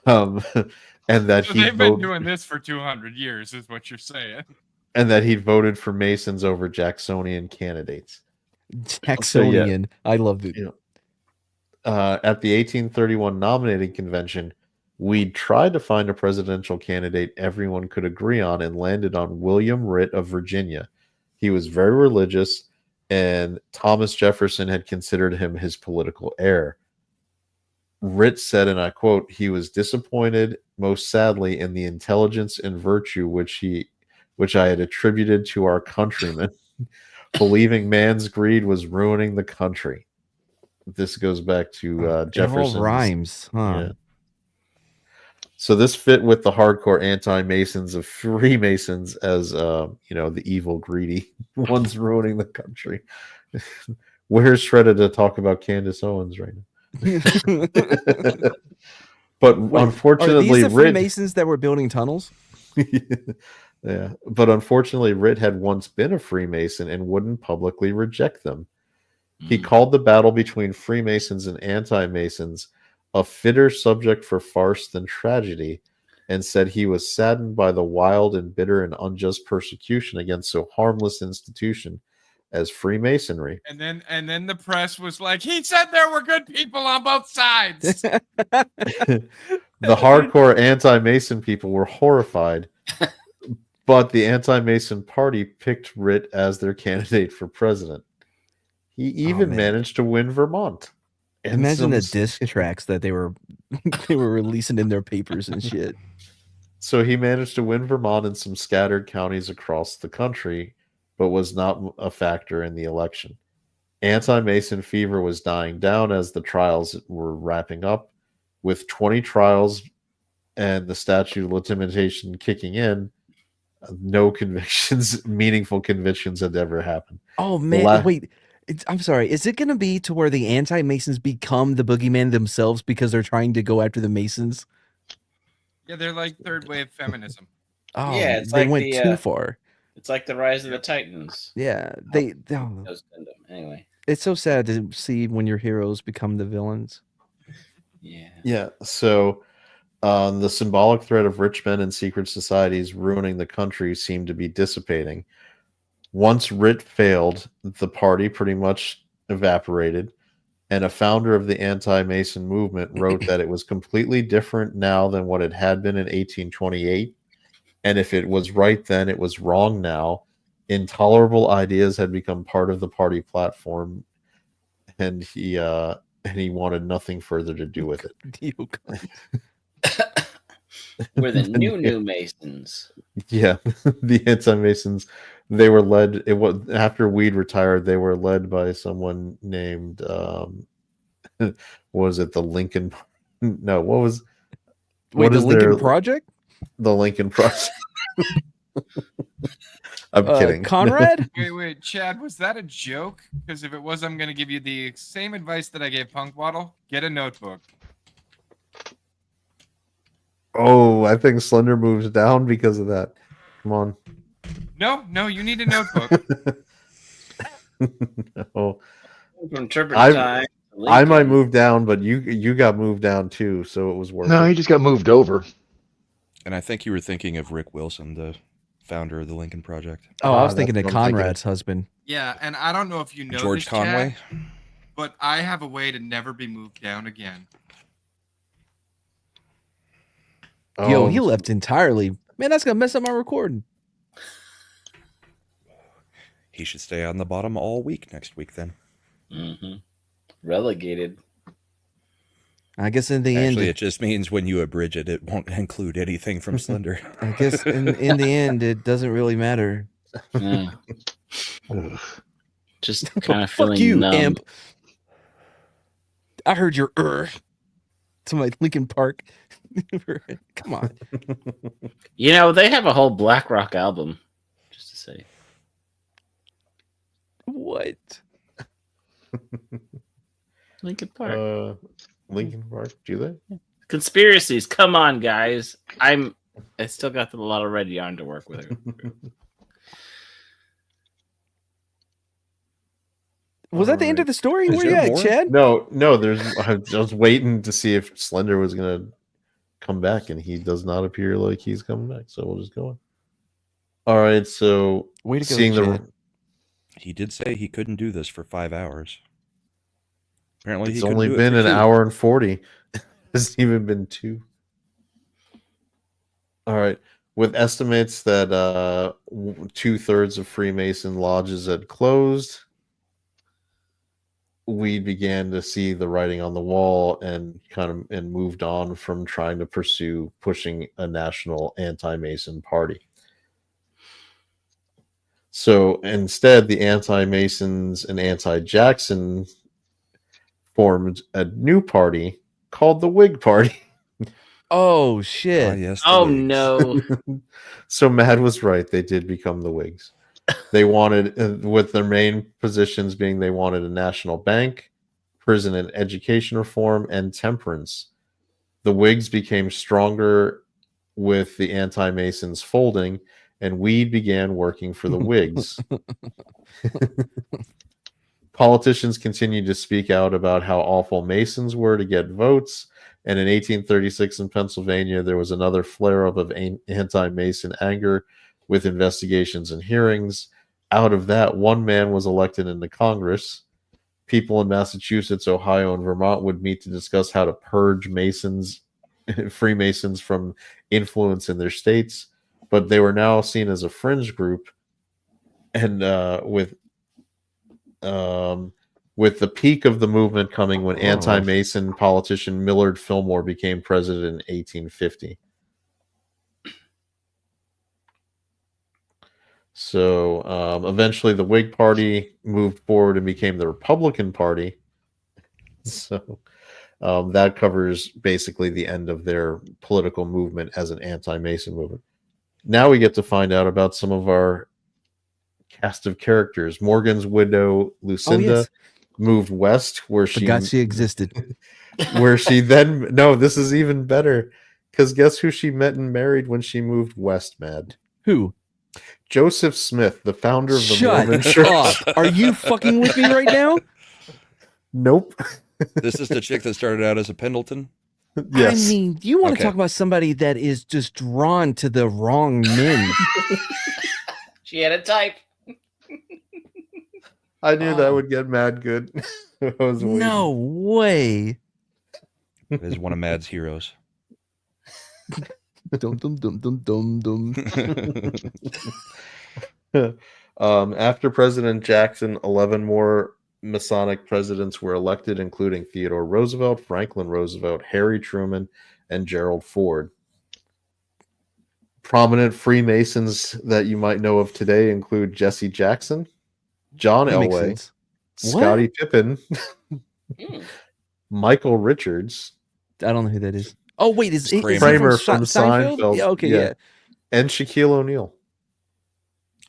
And that So he they've been doing this for 200 years, is what you're saying. and that he voted for Masons over Jacksonian candidates. Jacksonian. I love it. Yeah. At the 1831 nominating convention, we tried to find a presidential candidate everyone could agree on and landed on William Ritt of Virginia. He was very religious, and Thomas Jefferson had considered him his political heir. Ritt said, and I quote, "He was disappointed, most sadly, in the intelligence and virtue which I had attributed to our countrymen, believing man's greed was ruining the country." This goes back to Jefferson. Rhymes, huh? Yeah. So this fit with the hardcore anti-Masons of Freemasons as the evil, greedy ones ruining the country. Where's Shredder to talk about Candace Owens right now? But Wait, unfortunately, are these the Ritt, Freemasons that were building tunnels? yeah. But unfortunately, Ritt had once been a Freemason and wouldn't publicly reject them. He called the battle between Freemasons and anti-Masons a fitter subject for farce than tragedy, and said he was saddened by the wild and bitter and unjust persecution against so harmless institution as Freemasonry. And then the press was like, he said there were good people on both sides. The hardcore anti-Mason people were horrified, but the anti-Mason party picked Ritt as their candidate for president. He even managed to win Vermont. And Imagine the some- disc tracks that they were releasing in their papers and shit. So he managed to win Vermont and some scattered counties across the country, but was not a factor in the election. Anti-Mason fever was dying down as the trials were wrapping up, with 20 trials and the statute of limitation kicking in. No convictions, meaningful convictions had ever happened. Oh man, wait. I'm sorry. Is it going to be to where the anti-Masons become the boogeyman themselves because they're trying to go after the Masons? Yeah, they're like third wave feminism. Oh, Yeah, it's they like went the, too far. It's like the Rise of the Titans. Yeah, Anyway. It's so sad to see when your heroes become the villains. Yeah. Yeah. So the symbolic threat of rich men and secret societies ruining the country seemed to be dissipating. Once Ritt failed, the party pretty much evaporated, and a founder of the anti-Mason movement wrote that it was completely different now than what it had been in 1828, and if it was right then, it was wrong now, intolerable ideas had become part of the party platform, and he wanted nothing further to do with it. We're the new Masons. Yeah, the anti-Masons. They were led. It was after Weed retired. They were led by someone named. Was it the Lincoln? No, what was? Wait, the is Lincoln their- Project? The Lincoln Project. I'm kidding. Conrad? Wait, Chad, was that a joke? Because if it was, I'm going to give you the same advice that I gave Punk Waddle. Get a notebook. Oh, I think Slender moves down because of that. Come on. No, you need a notebook. No. From Turpentine. I might move down, but you got moved down too, so it was worth No, it. he just got moved over. And I think you were thinking of Rick Wilson, the founder of the Lincoln Project. Oh, I was that's thinking of what I'm thinking. Conrad's husband. Yeah, and I don't know if you know George this, Conway. Chad, but I have a way to never be moved down again. Yo, he Oh, left entirely. Man, that's gonna mess up my recording. He should stay on the bottom all week next week then. Mm-hmm. Relegated. I guess in the Actually, end, it just means when you abridge it, it won't include anything from Slender. I guess in the end, it doesn't really matter. Yeah. Ugh. Just kind of Fuck feeling you, numb. imp. I heard your to my Lincoln Park. Come on. You know, they have a whole Black Rock album. Just to say. What? Lincoln Park. Lincoln Park, do they? Conspiracies. Come on, guys. I still got a lot of red yarn to work with. Was that the end of the story? Is Where you there at, more? Chad? No. I was waiting to see if Slender was gonna come back, and he does not appear like he's coming back. So we'll just go on. All right. So Way to go, seeing Chad. He did say he couldn't do this for 5 hours. Apparently, it's he couldn't only do it been for an 2. hour and 40. Hasn't even been 2. All right. With estimates that 2/3 of Freemason lodges had closed, we began to see the writing on the wall and moved on from trying to pushing a national anti-Mason party. So instead, the anti-Masons and anti-Jackson formed a new party called the Whig Party. Oh shit. Yes, the Oh Whigs. no. So Mad was right. They did become the Whigs. They wanted, with their main positions being, they wanted a national bank, prison and education reform, and temperance. The Whigs became stronger with the anti-Masons folding, and Weed began working for the Whigs. Politicians continued to speak out about how awful Masons were to get votes, and in 1836 in Pennsylvania, there was another flare-up of anti-Mason anger with investigations and hearings. Out of that, one man was elected into Congress. People in Massachusetts, Ohio, and Vermont would meet to discuss how to purge Freemasons from influence in their states, but they were now seen as a fringe group, and with the peak of the movement coming when anti-Mason politician Millard Fillmore became president in 1850. So eventually the Whig Party moved forward and became the Republican Party. So that covers basically the end of their political movement as an anti-Mason movement. Now we get to find out about some of our cast of characters. Morgan's widow, Lucinda, moved west where Forgot she existed. where she then, no, this is even better, because guess who she met and married when she moved west, Mad? Who? Joseph Smith, the founder of the Shut Mormon Church. up. Are you fucking with me right now? Nope. This is the chick that started out as a Pendleton. Yes. I mean, you want to Okay. talk about somebody that is just drawn to the wrong men. She had a type. I knew that would get Mad good. I was waiting. No way. It is one of Mad's heroes. Dum dum dum dum dum dum. After President Jackson, 11 more Masonic presidents were elected, including Theodore Roosevelt, Franklin Roosevelt, Harry Truman, and Gerald Ford. Prominent Freemasons that you might know of today include Jesse Jackson, John That makes Elway, sense. Scottie Pippen, Michael Richards, I don't know who that is. Oh wait, is he Kramer from from Seinfeld? Seinfeld? Yeah, okay, yeah. And Shaquille O'Neal.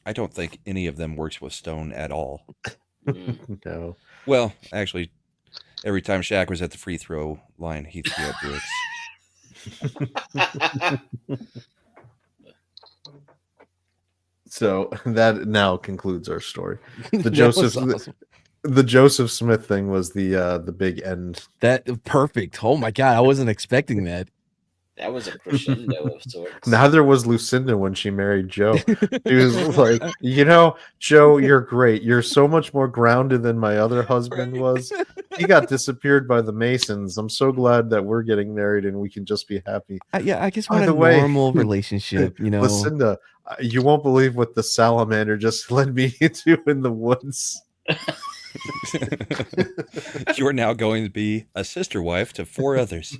I don't think any of them works with stone at all. No. Well, actually, every time Shaq was at the free throw line, he threw up bricks. So that now concludes our story. The That Joseph, was awesome. the Joseph Smith thing was the big end. That perfect. Oh my god, I wasn't expecting that. That was a crescendo of sorts. Neither was Lucinda when she married Joe. She was like, Joe, you're great. You're so much more grounded than my other husband was. He got disappeared by the Masons. I'm so glad that we're getting married and we can just be happy. Yeah, I just By want the a way, normal relationship, you know. Lucinda, you won't believe what the salamander just led me into in the woods. You're now going to be a sister wife to 4 others.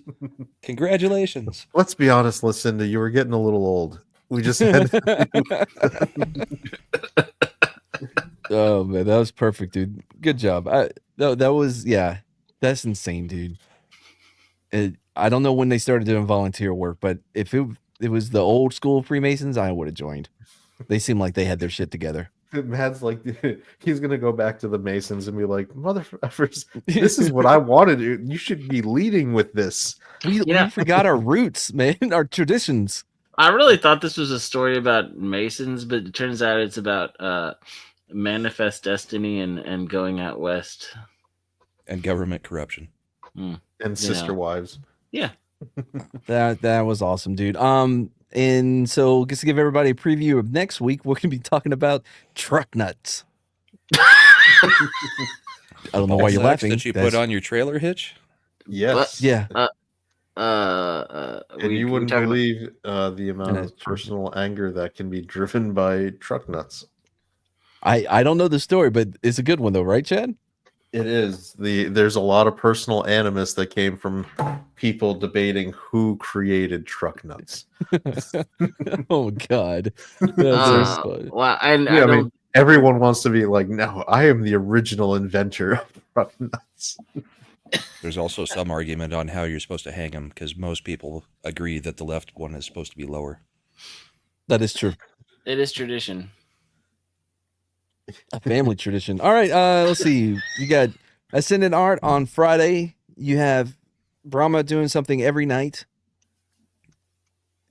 Congratulations. Let's be honest, Lucinda, you were getting a little old. We just had Oh man, that was perfect, dude. Good job. That was that's insane, dude. I don't know when they started doing volunteer work, but if it was the old school Freemasons, I would have joined. They seem like they had their shit together. Matt's like, he's gonna go back to the Masons and be like, motherfuckers, this is what I wanted. You should be leading with this. We forgot our roots, man, our traditions. I really thought this was a story about Masons, but it turns out it's about manifest destiny and going out west. And government corruption. And sister wives. Yeah. That was awesome, dude. And so just to give everybody a preview of next week, we're gonna be talking about truck nuts. I don't know why you're laughing. That you put on your trailer hitch? Yes. Yeah. And you wouldn't believe the amount of personal anger that can be driven by truck nuts. I don't know the story, but it's a good one though, right, Chad? It is. There's a lot of personal animus that came from people debating who created truck nuts. Oh God. That's so funny. Well, I mean, everyone wants to be like, no, I am the original inventor of truck nuts. There's also some argument on how you're supposed to hang them because most people agree that the left one is supposed to be lower. That is true. It is tradition. A family tradition. All right, let's see. You got Ascendant Art on Friday. You have Brahma doing something every night.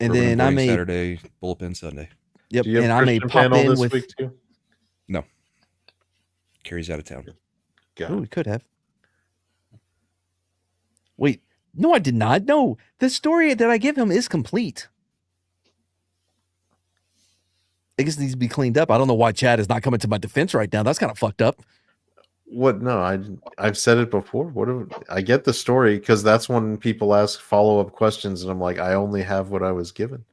And then I may Saturday, bullpen Sunday. Yep, and I may pop in with week too? No. Carrie's out of town. Oh, we could have. Wait, no, I did not. No, the story that I give him is complete. I guess it needs to be cleaned up. I don't know why Chad is not coming to my defense right now. That's kind of fucked up. What? No, I've said it before. I get the story because that's when people ask follow-up questions, and I'm like, I only have what I was given.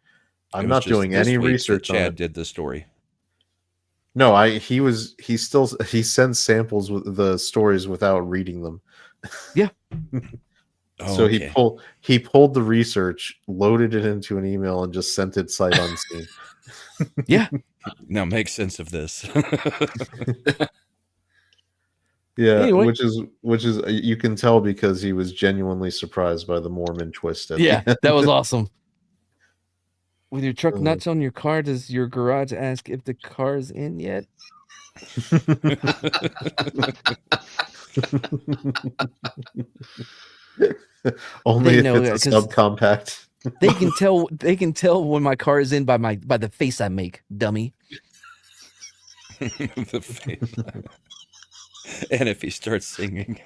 I'm not doing any research on it. Chad did the story. No, he sends samples with the stories without reading them. Yeah. So he pulled the research, loaded it into an email, and just sent it sight unseen. Yeah. Now make sense of this. Yeah, Anyway. which is you can tell because he was genuinely surprised by the Mormon twist. That was awesome. With your truck nuts on your car, does your garage ask if the car's in yet? Only They if know it's a that, 'cause subcompact. They can tell when my car is in by the face I make, dummy. The face. And if he starts singing.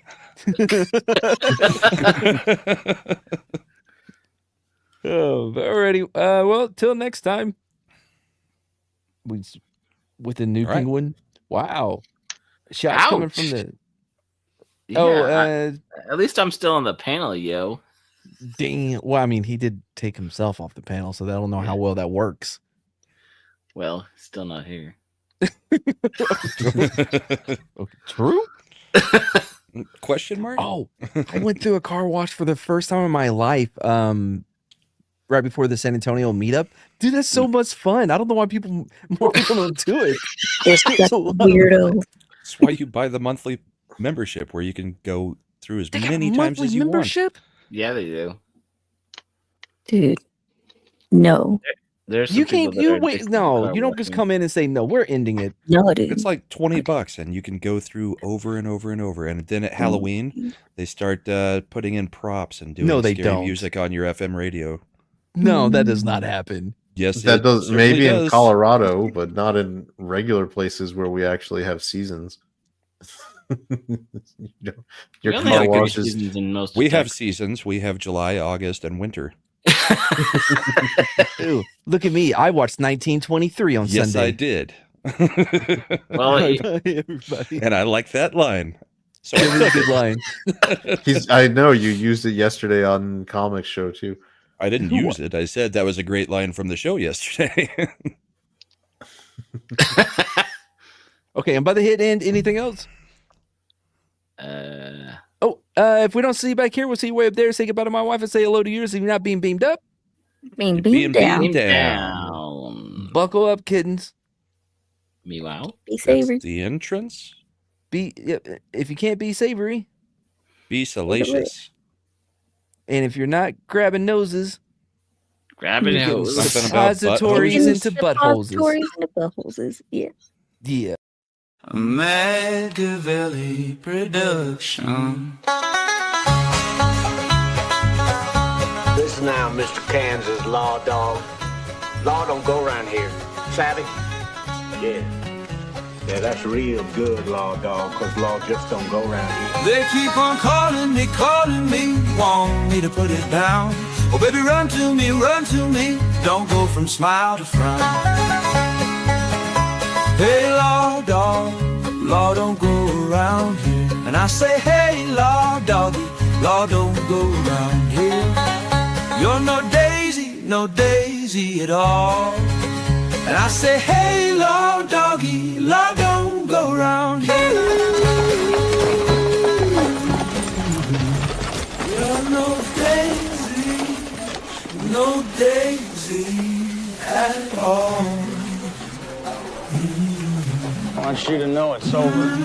Oh, alrighty. Well, till next time. With a new penguin. Wow. Shots coming from the. Yeah, at least I'm still on the panel, yo. Dang. Well, I mean, he did take himself off the panel, so I don't know how well that works. Well, still not here. Okay, true. Question mark? Oh, I went through a car wash for the first time in my life. Right before the San Antonio meetup. Dude, that's so much fun. I don't know why more people don't do it. It's It's such a a lot of weirdo. fun. That's why you buy the monthly membership where you can go through as They got many a times monthly as you want. membership? Yeah, they do. Dude, no. There's some You people can't. that You are wait. addicted to No, car you don't just washing. come in and say no. We're ending it. No, dude. It's like $20 and you can go through over and over and over. And then at Halloween, they start putting in props and doing No, they scary don't. music on your FM radio. No, that does not happen. Yes, That it does certainly maybe in does. Colorado, but not in regular places where we actually have seasons. Your We only car have three wash is seasons in most. We of have Texas. seasons. We have July, August, and winter. Ooh, look at me. I watched 1923 on Yes, I Sunday. did. Well, Everybody. And I like that line. So It was a good line. I know you used it yesterday on Comic Show too. I didn't use it. I said that was a great line from the show yesterday. Okay, and by the hit end, anything else? Oh, if we don't see you back here, we'll see you way up there. Say goodbye to my wife and say hello to yours if you're not being beamed up. Beam Beam down. down. Buckle up, kittens. Meow. Be That's savory. the entrance. If you can't be savory, Be salacious. and if you're not grabbing noses, Grabbing you're getting hose. Something about suppositories into buttholes. Suppositories into buttholes. Yeah. Yeah. Machiavelli production. Listen now, Mr. Kansas Law Dog. Law don't go around here. Savvy? Yeah. Yeah, that's real good, Law Dog, because law just don't go around here. They keep on calling me, want me to put it down. Oh, baby, run to me, don't go from smile to frown. Hey, law dog, law don't go around here. And I say, hey, law doggy, law don't go around here. You're no daisy at all. And I say, hey, law doggy, law don't go around here. You're no daisy at all. I want you to know it's over.